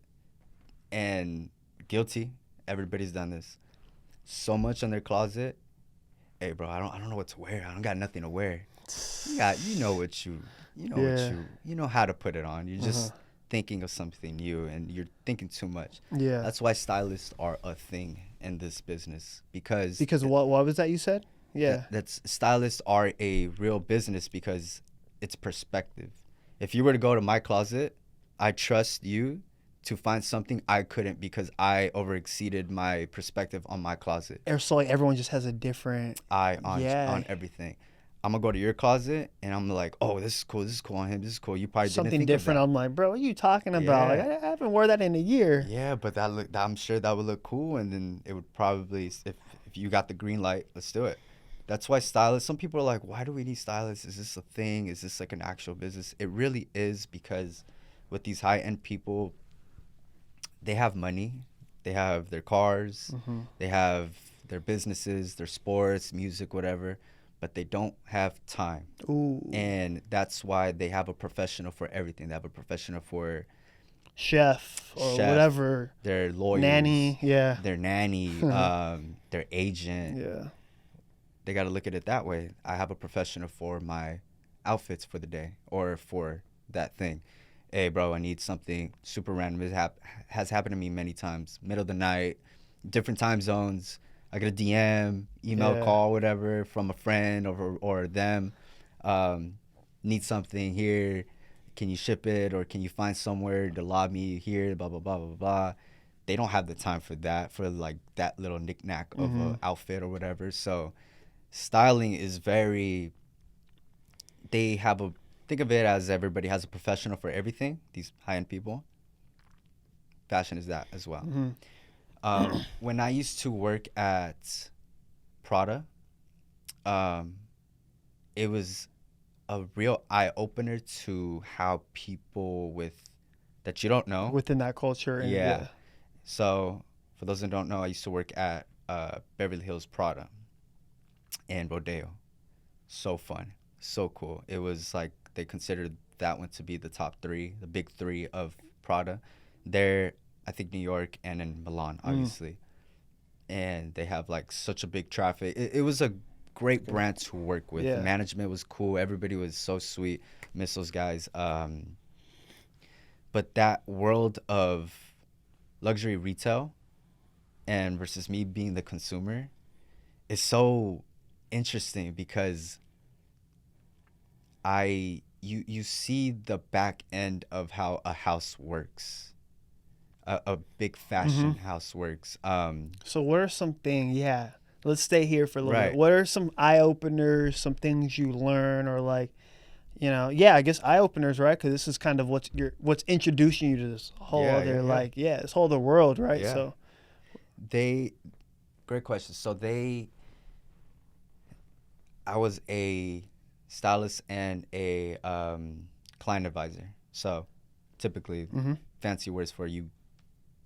and guilty. Everybody's done this. So much in their closet. Hey, bro, I don't know what to wear. I don't got nothing to wear. You know how to put it on. You're just thinking of something new, and you're thinking too much. Yeah. That's why stylists are a thing in this business, because what was that you said? Yeah. That's stylists are a real business because it's perspective. If you were to go to my closet, I trust you to find something I couldn't because I overexceeded my perspective on my closet. Or so like everyone just has a different eye on everything. I'm gonna go to your closet and I'm like, oh, this is cool on him, this is cool. You probably something didn't think different. Of that. I'm like, bro, what are you talking about? Like, I haven't wore that in a year. Yeah, but I'm sure that would look cool, and then it would probably, if you got the green light, let's do it. That's why stylists, some people are like, why do we need stylists? Is this a thing? Is this like an actual business? It really is, because with these high-end people, they have money, they have their cars, they have their businesses, their sports, music, whatever, but they don't have time. Ooh. And that's why they have a professional for everything. They have a professional for chef or whatever. Their lawyers. Nanny, yeah. Their nanny, their agent. Yeah. They got to look at it that way. I have a professional for my outfits for the day or for that thing. Hey, bro, I need something super random. It has happened to me many times. Middle of the night, different time zones. I get a DM, email, call, whatever from a friend or them. Need something here. Can you ship it, or can you find somewhere to lob me here? Blah blah blah blah blah. They don't have the time for that, for like that little knickknack of an outfit or whatever. So styling is very. They have a think of it as everybody has a professional for everything. These high-end people. Fashion is that as well. When I used to work at Prada, it was a real eye-opener to how people that you don't know within that culture. And So for those that don't know, I used to work at Beverly Hills Prada and Rodeo. So fun, so cool. It was like they considered that one to be the top three, the big three of Prada. They're, I think, New York and in Milan, obviously. And they have like such a big traffic. It was a great brand to work with. The management was cool. Everybody was so sweet. Miss those guys. But that world of luxury retail and versus me being the consumer is so interesting because you see the back end of how a house works. A big fashion house works. So what are some things, let's stay here for a little bit. What are some eye-openers, some things you learn, or like, I guess eye-openers, right? Because this is kind of what's introducing you to this whole this whole other world, right? Yeah. So great question. So I was a stylist and a client advisor. So typically fancy words for you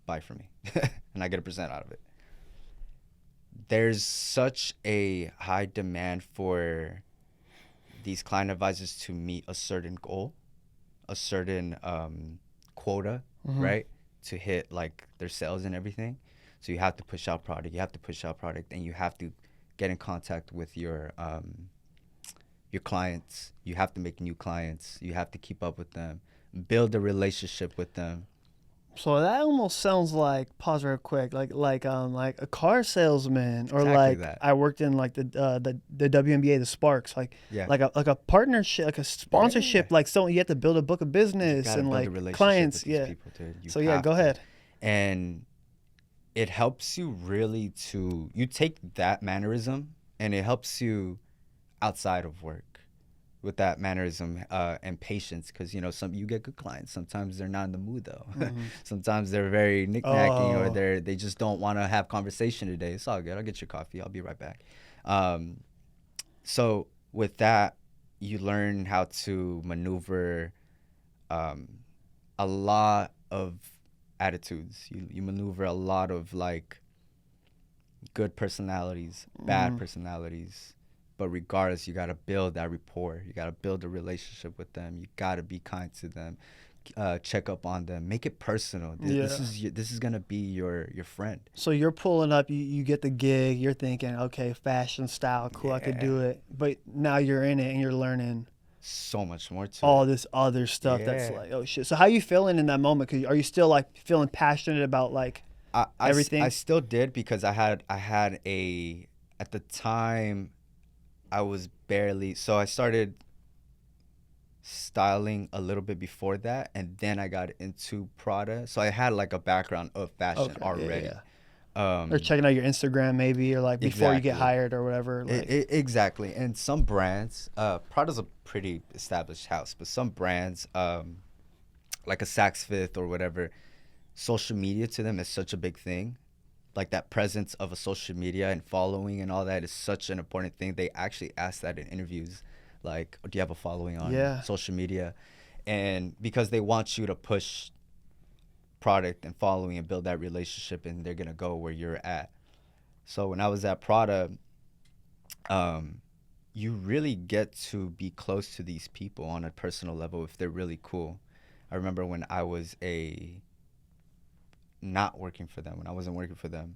buy from me and I get a percent out of it. There's such a high demand for these client advisors to meet a certain goal, a certain quota, right? To hit like their sales and everything. So you have to push out product, and you have to get in contact with your clients. You have to make new clients. You have to keep up with them, build a relationship with them. So that almost sounds like, pause real quick, like a car salesman, or Exactly like that. I worked in like the WNBA, the Sparks, like a partnership, like a sponsorship, like you have to build a book of business and like clients, with these people, dude. So go ahead. And it helps you really you take that mannerism and it helps you outside of work with that mannerism and patience, because you get good clients. Sometimes they're not in the mood though. Sometimes they're very knick-knacking, or they just don't want to have conversation today. It's all good. I'll get your coffee. I'll be right back. So with that, you learn how to maneuver a lot of attitudes. You maneuver a lot of like good personalities, bad personalities. But regardless, you got to build that rapport. You got to build a relationship with them. You got to be kind to them, check up on them, make it personal. This is going to be your friend. So you're pulling up, you get the gig, you're thinking, okay, fashion, style, cool, I could do it. But now you're in it and you're learning so much more to all this other stuff that's like, oh shit. So how you feeling in that moment? Are you still like feeling passionate about like everything? I still did, because I had at the time, I was so I started styling a little bit before that, and then I got into Prada. So I had like a background of fashion already. Or checking out your Instagram maybe, or like before you get hired or whatever. Like. Exactly. And some brands, Prada's a pretty established house, but some brands, like a Saks Fifth or whatever, social media to them is such a big thing. Like that presence of a social media and following and all that is such an important thing. They actually ask that in interviews, like, do you have a following on social media? And because they want you to push product and following and build that relationship, and they're gonna go where you're at. So when I was at Prada, you really get to be close to these people on a personal level if they're really cool. I remember when I was not working for them, when I wasn't working for them,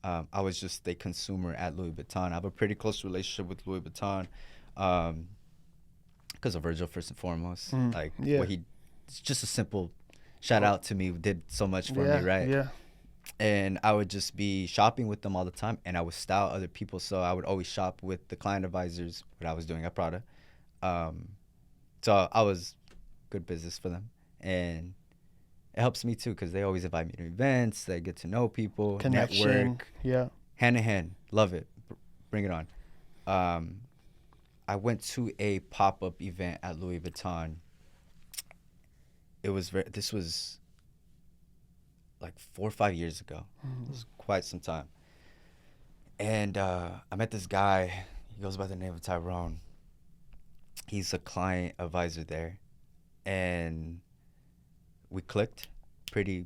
I was just a consumer at Louis Vuitton. I have a pretty close relationship with Louis Vuitton because of Virgil, first and foremost. It's just a simple shout out to me, did so much for me, right? Yeah. and I would just be shopping with them all the time, and I would style other people. So I would always shop with the client advisors, what I was doing at Prada. Um, so I was good business for them, and it helps me too because they always invite me to events. They get to know people, Connection. network, Yeah. hand in hand. Love it. Bring it on. I went to a pop-up event at Louis Vuitton. This was like 4 or 5 years ago. It was quite some time. And I met this guy. He goes by the name of Tyrone. He's a client advisor there. And we clicked pretty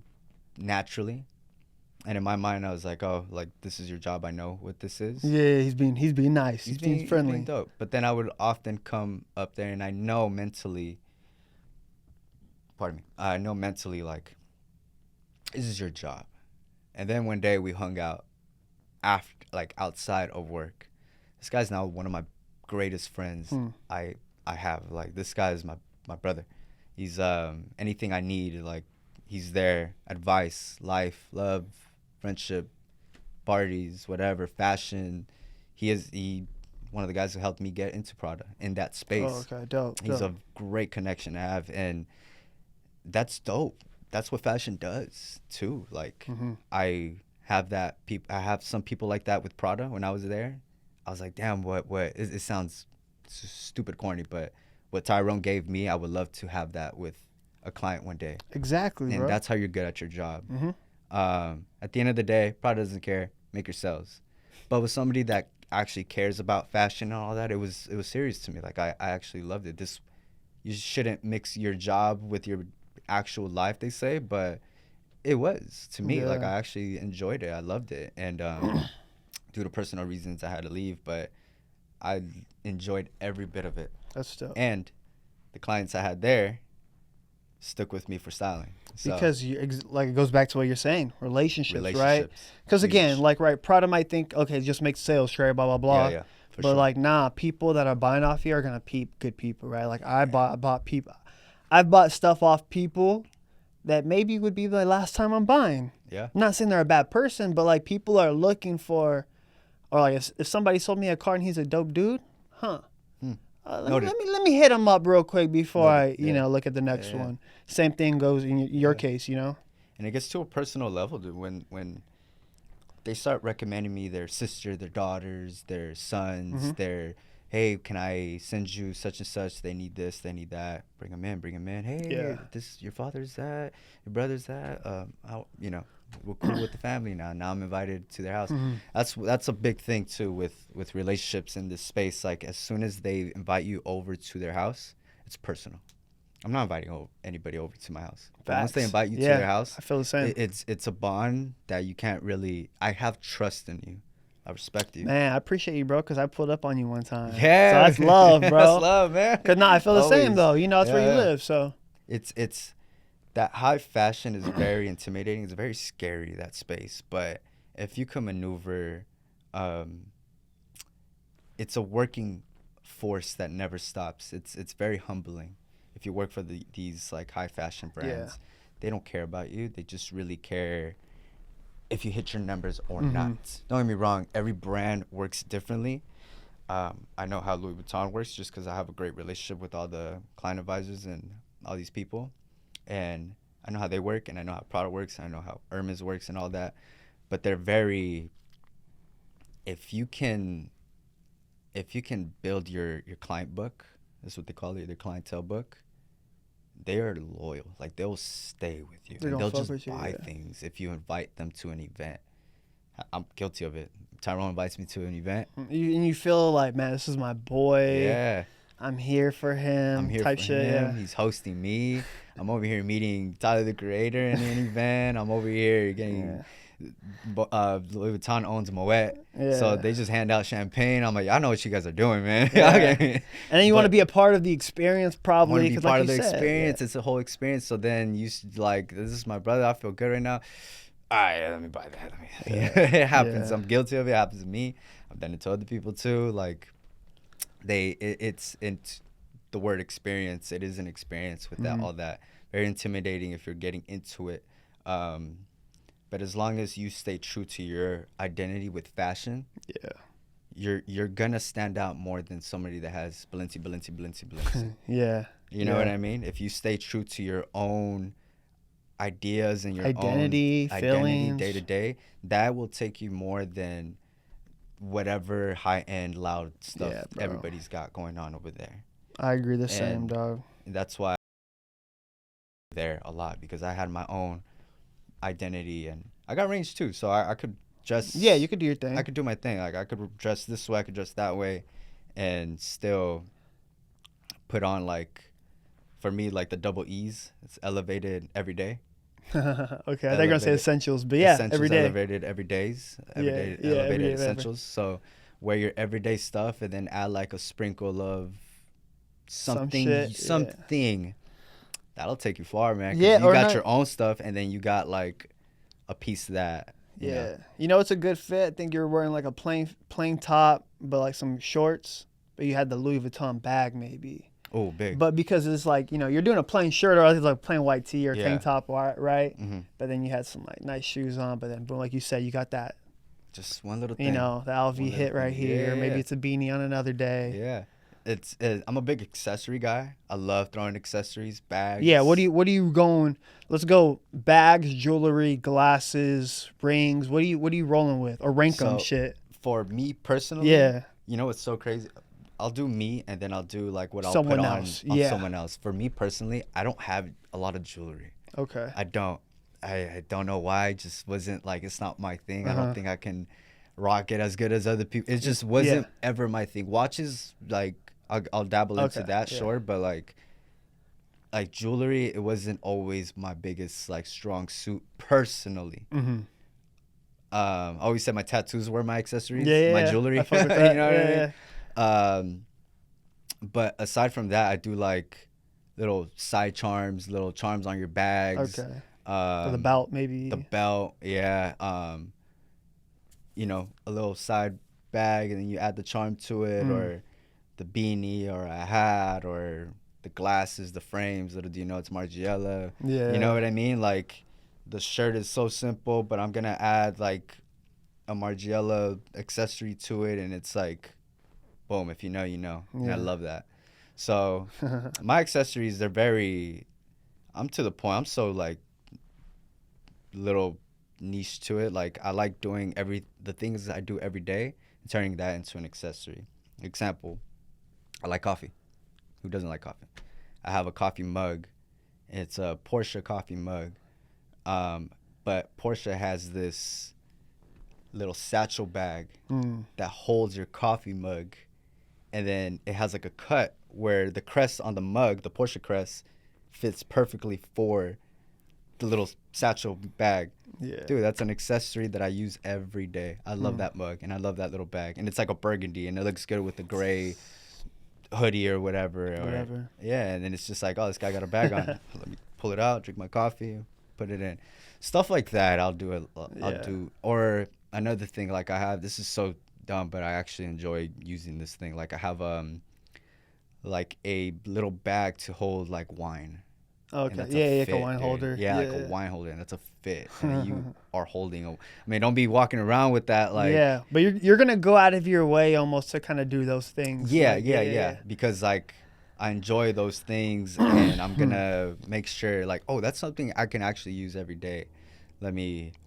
naturally. And in my mind, I was like, oh, like, this is your job. I know what this is. Yeah, he's being nice. He's being friendly. He's being dope. But then I would often come up there, and I know mentally, like, this is your job. And then one day we hung out after, like, outside of work. This guy's now one of my greatest friends I have. Like, this guy is my brother. He's anything I need, like, he's there. Advice, life, love, friendship, parties, whatever, fashion. He one of the guys who helped me get into Prada in that space. Oh, okay, dope. He's a great connection to have, and that's dope. That's what fashion does too. Like, I have some people like that with Prada. When I was there, I was like, damn, what it sounds stupid corny, but what Tyrone gave me, I would love to have that with a client one day. Exactly, And bro. that's how you're good at your job. At the end of the day, Prada doesn't care. Make your sales. But with somebody that actually cares about fashion and all that, it was serious to me. Like, I actually loved it. You shouldn't mix your job with your actual life, they say, but it was to me. Like, I actually enjoyed it. I loved it. And due to personal reasons, I had to leave, but I enjoyed every bit of it. That's dope. And the clients I had there stuck with me for styling. So, because like, it goes back to what you're saying, relationships. Right? Because huge. again, like, right, Prada might think, okay, just make sales, Trey, blah blah blah. Yeah, but sure. like, nah, people that are buying off you are gonna peep good people, right? Like, I bought stuff off people that maybe would be the last time I'm buying. Yeah. I'm not saying they're a bad person, but like, people are looking for, or like, if somebody sold me a car and he's a dope dude, let me hit him up real quick before I look at the next one. Same thing goes in your case, And it gets to a personal level, dude. When they start recommending me their sister, their daughters, their sons, their, hey, can I send you such and such? They need this, they need that. Bring them in. Hey, this your father's that, your brother's that. We're cool with the family now. Now I'm invited to their house. That's a big thing too with relationships in this space. Like, as soon as they invite you over to their house, it's personal. I'm not inviting anybody over to my house. But once they invite you to their house, I feel the same. It's a bond that you can't really. I have trust in you. I respect you. Man, I appreciate you, bro, because I pulled up on you one time. Yeah. So that's love, bro. That's love, man. Because I feel the same, though. That's where you live, so. It's that high fashion is very intimidating. It's very scary, that space. But if you can maneuver, it's a working force that never stops. It's very humbling. If you work for these like high fashion brands, they don't care about you. They just really care if you hit your numbers or not. Don't get me wrong. Every brand works differently. I know how Louis Vuitton works just because I have a great relationship with all the client advisors and all these people. And I know how they work, and I know how Prada works, and I know how Hermes works and all that. But they're very, if you can build your client book, that's what they call it, their clientele book, they are loyal. Like, they'll stay with you. And they'll just buy things if you invite them to an event. I'm guilty of it. Tyrone invites me to an event. And you feel like, man, this is my boy. Yeah. I'm here for him. I'm here type for shit, him. Yeah. He's hosting me. I'm over here meeting Tyler, the Creator, in an event. I'm over here getting... Louis Vuitton owns Moet, so they just hand out champagne. I'm like, I know what you guys are doing, man. And then you want to be a part of the experience, probably. Want to be part like of the experience. Yeah. It's a whole experience. So then you like, this is my brother. I feel good right now. All right, let me buy that. It happens. I'm guilty of it. It happens to me. I've done it to other people too. Like, it's the word experience. It is an experience with that, all that. Very intimidating if you're getting into it. But as long as you stay true to your identity with fashion, you're gonna stand out more than somebody that has Balenci. Yeah. You know what I mean? If you stay true to your own ideas and your Identity, own feelings. identity day to day, that will take you more than whatever high-end loud stuff everybody's got going on over there. I agree the same, dog. That's why there a lot, because I had my own identity and I got range too, so I could dress. Yeah, you could do your thing. I could do my thing. Like I could dress this way, I could dress that way, and still put on, like, for me, like the double E's. It's elevated every day. Okay, I think you're gonna say essentials, but yeah, essentials, every day. Elevated every days. Elevated essentials. So wear your everyday stuff and then add like a sprinkle of something. That'll take you far, man. 'Cause you got your own stuff, and then you got like a piece of that. You know? You know, it's a good fit. I think you're wearing like a plain top, but like some shorts. But you had the Louis Vuitton bag, maybe. Oh, big. But because it's like, you know, you're doing a plain shirt or else it's like plain white tee or tank top, right? Mm-hmm. But then you had some like nice shoes on. But then, boom, like you said, you got that. Just one little thing. You know, the LV hit right here. Maybe it's a beanie on another day. Yeah. I'm a big accessory guy. I love throwing accessories, bags. Yeah, what are you going? Let's go bags, jewelry, glasses, rings. What are you rolling with? Or rank them shit. For me personally, you know what's so crazy? I'll do me, and then I'll do like what I'll put on someone else. For me personally, I don't have a lot of jewelry. Okay. I don't know why. It just wasn't like, it's not my thing. I don't think I can rock it as good as other people. It just wasn't ever my thing. Watches, like, I'll dabble into that, sure, but like jewelry, it wasn't always my biggest like strong suit personally. Mm-hmm. I always said my tattoos were my accessories, my jewelry. I fuck with that. You know what I mean? But aside from that, I do like little side charms, little charms on your bags. Okay. Or the belt, maybe. The belt, yeah. You know, a little side bag, and then you add the charm to it, or the beanie, or a hat, or the glasses, the frames. Little do you know it's Margiela. Yeah. You know what I mean? Like, the shirt is so simple, but I'm gonna add like a Margiela accessory to it, and it's like, boom, if you know, you know. And I love that. So my accessories, I'm to the point, I'm so like little niche to it. Like, I like doing the things that I do every day and turning that into an accessory. Example, I like coffee. Who doesn't like coffee? I have a coffee mug. It's a Porsche coffee mug. But Porsche has this little satchel bag that holds your coffee mug. And then it has like a cut where the crest on the mug, the Porsche crest, fits perfectly for the little satchel bag. Yeah. Dude, that's an accessory that I use every day. I love that mug, and I love that little bag. And it's like a burgundy, and it looks good with the gray hoodie or whatever. Yeah, and then it's just like, oh, this guy got a bag on. Let me pull it out, drink my coffee, put it in. Stuff like that I'll do. Or another thing, like I have, this is so dumb, but I actually enjoy using this thing. Like I have like a little bag to hold like wine. Okay. Like a wine holder. Yeah, like a wine holder, and that's a fit. And you are holding I mean, don't be walking around with that like. Yeah, but you're gonna go out of your way almost to kind of do those things. Yeah. Because like I enjoy those things, and I'm gonna make sure like, oh, that's something I can actually use every day. I'm not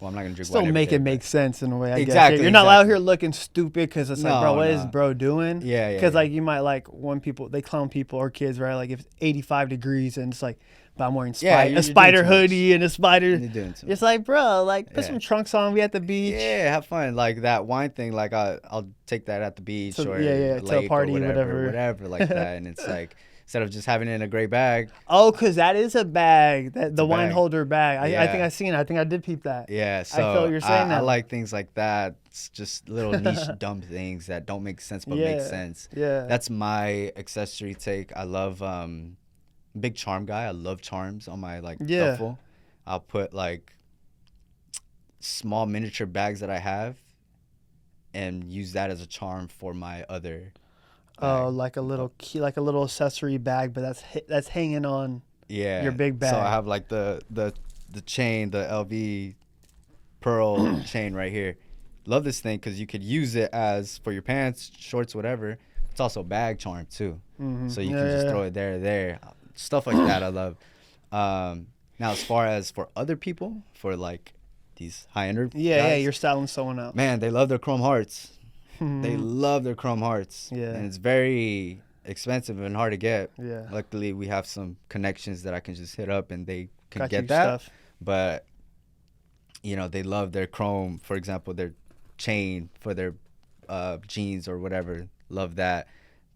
gonna drink wine every day, make sense in a way. I exactly. guess. You're not out here looking stupid because it's like, bro, what is bro doing? Yeah. Because like you might like when they clown people or kids, right? Like if it's 85 degrees and it's like, but I'm wearing a spider hoodie and a spider. You're doing too much. It's like, bro, like put some trunks on. We at the beach. Yeah, have fun. Like that wine thing. Like I'll take that at the beach or to a party, or whatever like that. And it's like, instead of just having it in a gray bag. Oh, because that is a bag, the wine holder bag. I think I've seen it. I think I did peep that. Yeah, so I feel what you're saying now. I like things like that. It's just little niche dumb things that don't make sense but make sense. Yeah. That's my accessory take. I love, big charm guy. I love charms on my duffel. I'll put like small miniature bags that I have and use that as a charm for my other. Like a little key, like a little accessory bag, but that's hanging on your big bag. So I have like the chain, the LV pearl chain right here. Love this thing because you could use it as for your pants, shorts, whatever. It's also bag charm too, so you can just throw it there. Stuff like that I love. Now as far as for other people, for like these high-end guys, you're styling someone else. man, they love their chrome hearts. They love their chrome hearts. Yeah. And it's very expensive and hard to get. Yeah. Luckily, we have some connections that I can just hit up and they can Got get you that. stuff. But, you know, they love their chrome, for example, their chain for their jeans or whatever. Love that.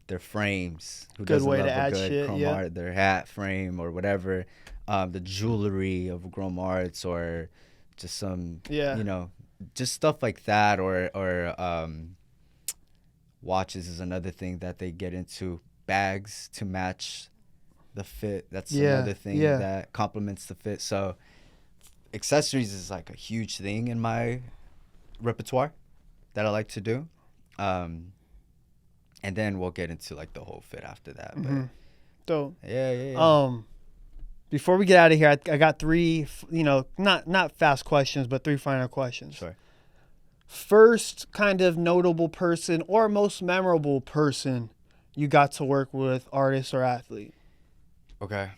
Their frames. Who Good doesn't way love to a add good shit, chrome yeah. art? Their hat frame or whatever. The jewelry of chrome arts or just some, you know, just stuff like that or watches is another thing that they get into. Bags to match the fit. That's another thing that complements the fit. So accessories is like a huge thing in my repertoire that I like to do. And then we'll get into like the whole fit after that. But So yeah. Before we get out of here, I got three, you know, not fast questions, but three final questions. Sure. First kind of notable person or most memorable person you got to work with, artist or athlete? Okay.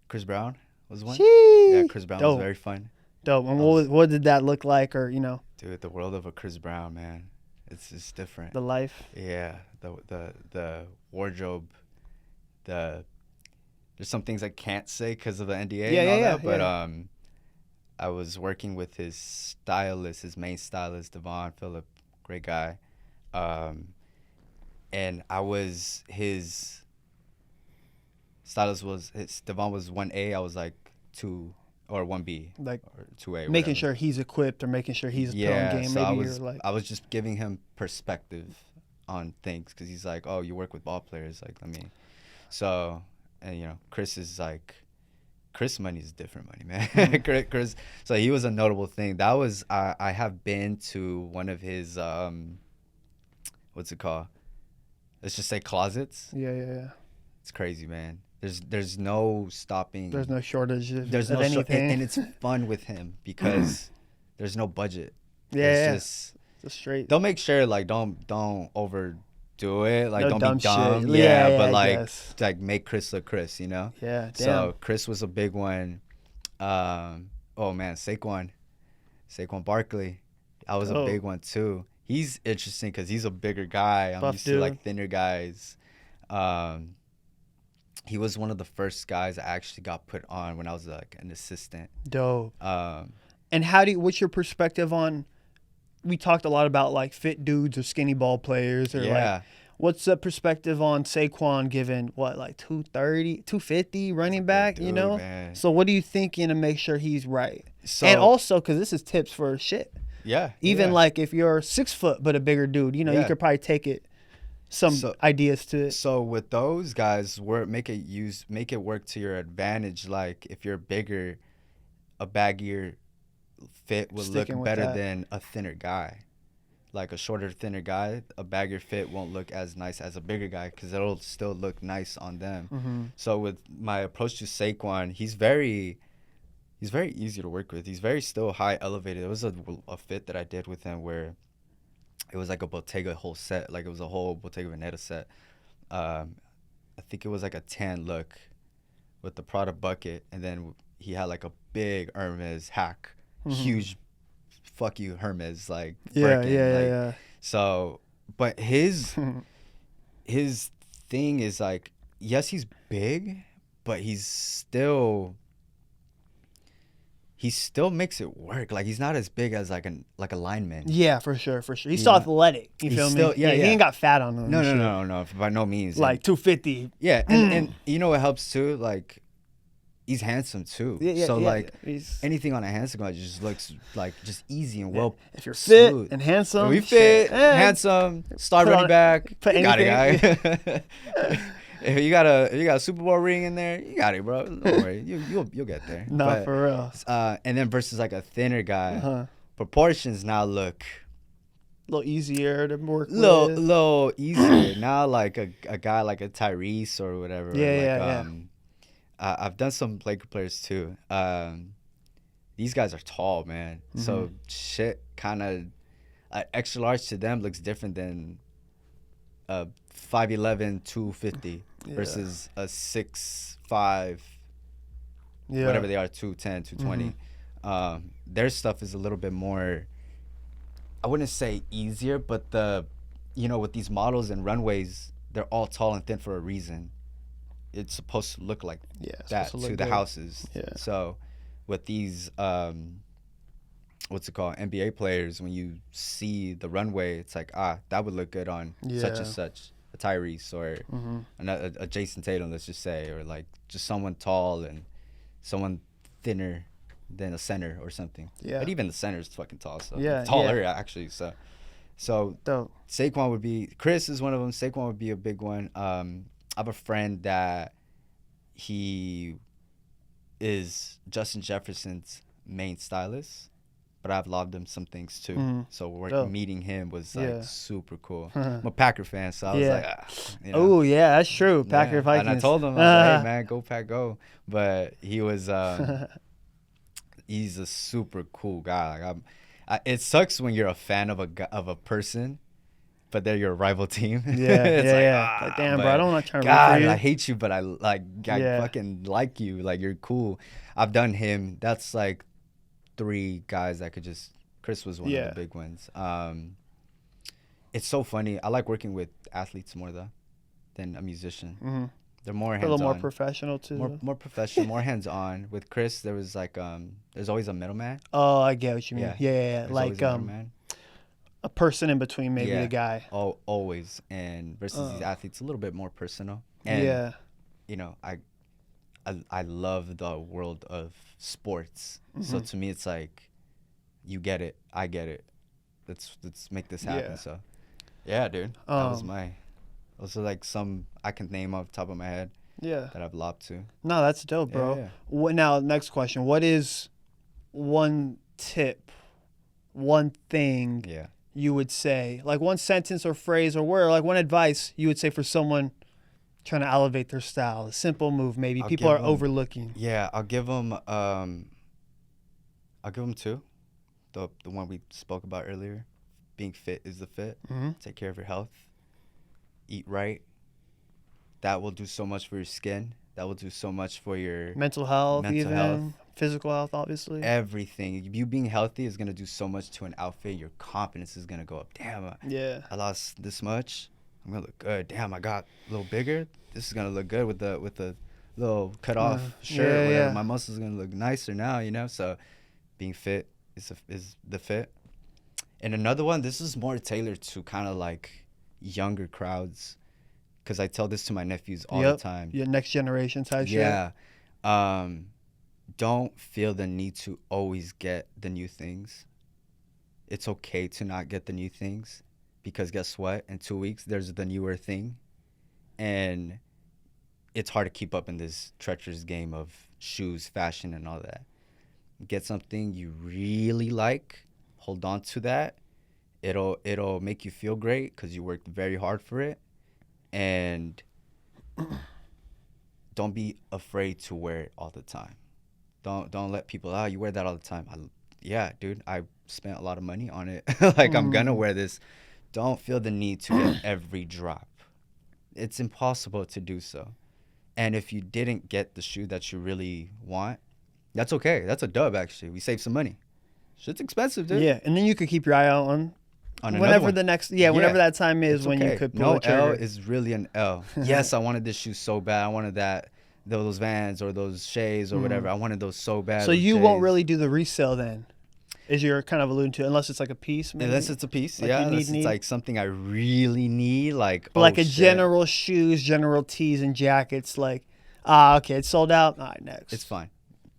Chris Brown was one. Sheesh. Yeah, Chris Brown was very fun. Dope. And what did that look like, or, you know? Dude, the world of a Chris Brown, man. It's just different. The life. Yeah. The wardrobe, there's some things I can't say because of the NDA and all that. But I was working with his stylist, his main stylist, Devon Phillip, great guy. And I was his stylist Devon was 1A, I was like 2 or 1B, like or 2A. Making whatever. sure he's equipped or making sure he's put on game. So Maybe I was just giving him perspective on things because he's like, oh, you work with ball players, like let me. So, and you know, Chris is like, Chris money is different money, man. Chris, so he was a notable thing. That was I have been to one of his what's it called? Let's just say closets. Yeah. It's crazy, man. There's no stopping. There's no shortage of anything. anything. And it's fun with him because there's no budget. Yeah. It's just straight. They'll make sure like don't overdo it. Like No don't be dumb. shit. Yeah, but I like make Chris look Chris, you know? Yeah, damn. So Chris was a big one. Oh man, Saquon Barkley. That was a big one too. He's interesting because he's a bigger guy. I'm Buff used dude. to like thinner guys. He was one of the first guys I actually got put on when I was like an assistant. Dope. And what's your perspective on, we talked a lot about like fit dudes or skinny ball players or like, what's the perspective on Saquon given like 230, 250 running back, dude, you know? Man. So what are you thinking to make sure he's right? So, and also, because this is tips for shit. Yeah. Even like if you're 6 foot but a bigger dude, you know, you could probably take it ideas to it. So with those guys, make it work to your advantage. Like if you're bigger, a baggier fit would look better than a thinner guy. Like a shorter, thinner guy, a baggier fit won't look as nice as a bigger guy because it'll still look nice on them. So with my approach to Saquon, he's very easy to work with. He's very still high elevated. It was a fit that I did with him where it was like a Bottega whole set. Like it was a whole Bottega Veneta set. I think it was like a tan look with the Prada bucket. And then he had like a big Hermes hack. Huge fuck you Hermes. Like Birkin, yeah. So, but his thing is like, yes, he's big, but he still makes it work. Like he's not as big as like a lineman. Yeah, for sure. He's still athletic. You feel me? Yeah. He ain't got fat on him. No, by no means. Like 250. Yeah, and you know what helps too? Like he's handsome too. So like anything on a handsome guy just looks like just easy and well. If you're fit and handsome, we fit, handsome, star running back. Put you got anything. it, guy. If you got a Super Bowl ring in there, you got it, bro. Don't worry, you'll get there. No, for real. And then versus like a thinner guy, proportions now look a little easier to work with. Little easier now. Like a guy like a Tyrese or whatever. Yeah. I've done some Laker players too. these guys are tall, man. So shit kind of extra large to them looks different than a 5'11", 250 versus a 6'5", whatever they are, 210, 220. Their stuff is a little bit more, I wouldn't say easier, but with these models and runways, they're all tall and thin for a reason. It's supposed to look like that to the houses. Yeah. So with these, what's it called, NBA players, when you see the runway, it's like, that would look good on such and such, a Tyrese or a Jason Tatum, let's just say, or like just someone tall and someone thinner than a center or something. Yeah. But even the center is fucking tall, so taller actually. So dope. Saquon would be, Chris is one of them. Saquon would be a big one. I have a friend that he is Justin Jefferson's main stylist, but I've loved him some things too. So meeting him was like super cool. I'm a Packer fan, so I was like, oh yeah, that's true. Packer Vikings. And I told him, I was like, hey man, go Pack, go. But he was, he's a super cool guy. Like it sucks when you're a fan of a person, but they're your rival team. Like, damn, bro, I don't want to try to root for you. I hate you, but I fucking like you. Like, you're cool. I've done him. That's like 3 guys that could just. Chris was one of the big ones. It's so funny. I like working with athletes more though than a musician. They're more hands-on. A little more professional too. More professional, more hands-on. With Chris, there was like there's always a middleman. Oh, I get what you mean. Yeah. Like a person in between, maybe the guy. Oh, always. And versus these athletes, a little bit more personal. And I love the world of sports. So to me, it's like, you get it, I get it. Let's make this happen. So, yeah, dude, that was those are like some I can name off the top of my head. That I've lopped to. No, that's dope, bro. Now, next question: what is one tip, one thing you would say, like one sentence or phrase or word, like one advice you would say for someone trying to elevate their style? A simple move, maybe people are overlooking. Yeah, I'll give them 2. The one we spoke about earlier, being fit is the fit. Take care of your health. Eat right. That will do so much for your skin. That will do so much for your mental health, physical health, obviously. Everything. You being healthy is gonna do so much to an outfit. Your confidence is gonna go up. Damn. I lost this much. I'm gonna look good. Damn, I got a little bigger. This is gonna look good with the little cut off shirt. Whatever. My muscles are gonna look nicer now. So, being fit is the fit. And another one. This is more tailored to kind of like younger crowds, because I tell this to my nephews all the time. Your next generation type shit. Don't feel the need to always get the new things. It's okay to not get the new things, because guess what? In 2 weeks, there's the newer thing. And it's hard to keep up in this treacherous game of shoes, fashion, and all that. Get something you really like. Hold on to that. It'll make you feel great because you worked very hard for it. And don't be afraid to wear it all the time. Don't let people, you wear that all the time. Dude, I spent a lot of money on it. Like, I'm gonna wear this. Don't feel the need to get every drop. It's impossible to do so. And if you didn't get the shoe that you really want, that's okay. That's a dub, actually. We saved some money. Shit's expensive, dude. Yeah, and then you could keep your eye out on whenever the next, whenever that time is when you could pull the trigger. No L is really an L. Yes, I wanted this shoe so bad. I wanted those Vans or those Shays or whatever. I wanted those so bad. So you won't really do the resale then, as you're kind of alluding to, unless it's like a piece. Maybe? Unless it's a piece, unless it's like something I really need, like general shoes, general tees and jackets. Like, okay, it's sold out. All right, next. It's fine.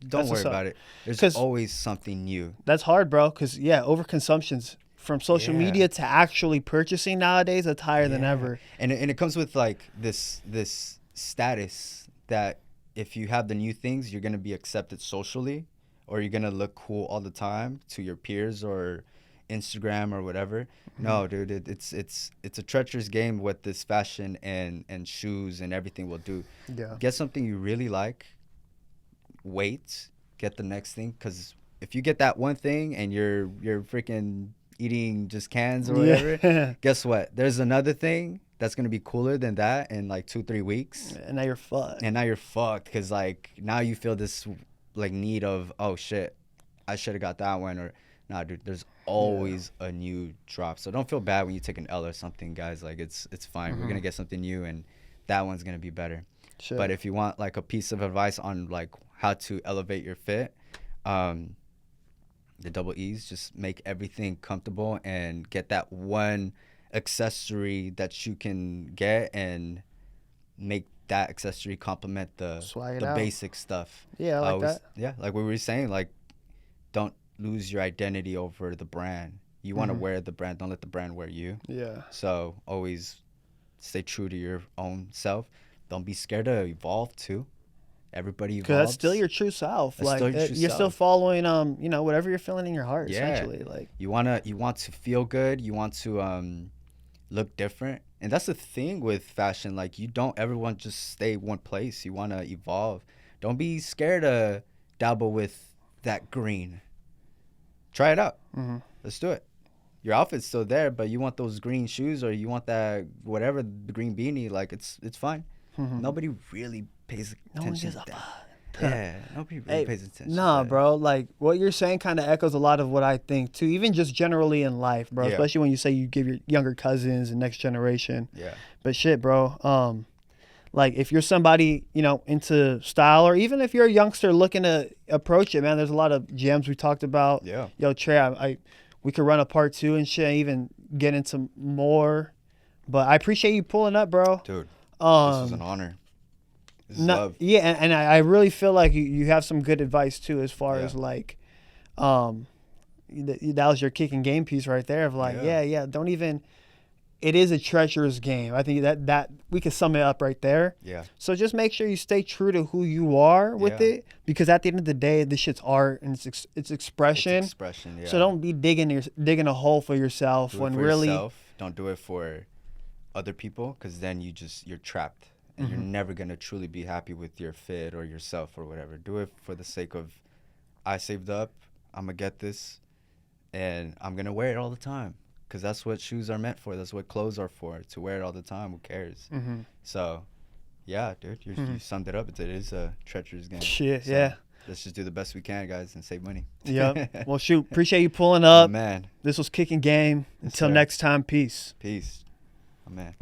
Don't worry about it. There's always something new. That's hard, bro, because, overconsumption's from social media to actually purchasing nowadays, that's higher than ever. And it comes with, like, this status that if you have the new things, you're going to be accepted socially, or you're going to look cool all the time to your peers or Instagram or whatever. No, dude, it's a treacherous game what this fashion and shoes and everything will do. Get something you really like. Wait, get the next thing, because if you get that one thing and you're freaking eating just cans or whatever, guess what? There's another thing that's gonna be cooler than that in like 2-3 weeks. And now you're fucked. And now you're fucked because like now you feel this like need of, oh shit, I should have got that one. Or nah, dude, there's always a new drop. So don't feel bad when you take an L or something, guys. Like it's fine. We're gonna get something new, and that one's gonna be better. Shit. But if you want like a piece of advice on like how to elevate your fit, the double E's, just make everything comfortable and get that one accessory that you can get and make that accessory complement the basic stuff. Yeah, I like that. Yeah, like we were saying, like don't lose your identity over the brand. You want to wear the brand, don't let the brand wear you. Yeah. So always stay true to your own self. Don't be scared to evolve too. Everybody evolves. Because that's still your true self. That's still your true you're self. Still following you know, whatever you're feeling in your heart, essentially. Like you want to feel good, you want to look different. And that's the thing with fashion, like you don't ever want to just stay one place. You want to evolve. Don't be scared to dabble with that green. Try it out. Let's do it. Your outfit's still there, but you want those green shoes or you want that whatever, the green beanie, like it's fine. Nobody really pays attention to that. Yeah, nobody really pays attention. Nah, bro. Like what you're saying kind of echoes a lot of what I think too. Even just generally in life, bro. Yeah. Especially when you say you give your younger cousins and next generation. Yeah. But shit, bro. Like if you're somebody, you know, into style, or even if you're a youngster looking to approach it, man, there's a lot of gems we talked about. Yeah. Yo, Trey, we could run a part 2 and shit, even get into more. But I appreciate you pulling up, bro. Dude, this was an honor. This is love. Yeah, and I really feel like you have some good advice too, as far as like, that was your Kickin Game piece right there of like, don't even. It is a treacherous game. I think that we could sum it up right there. Yeah. So just make sure you stay true to who you are with it, because at the end of the day, this shit's art and it's expression. It's expression. Yeah. So don't be digging a hole for yourself do when it for really. Yourself. Don't do it for other people, because then you're trapped and you're never gonna truly be happy with your fit or yourself or whatever. Do it for the sake of, I saved up, I'm gonna get this, and I'm gonna wear it all the time. Because that's what shoes are meant for. That's what clothes are for. To wear it all the time. Who cares? So, yeah, dude, you summed it up. It is a treacherous game. Shit, so yeah. Let's just do the best we can, guys, and save money. Yep. Well, shoot. Appreciate you pulling up. Man. This was Kickin Game. Until next time, peace. Peace. My man.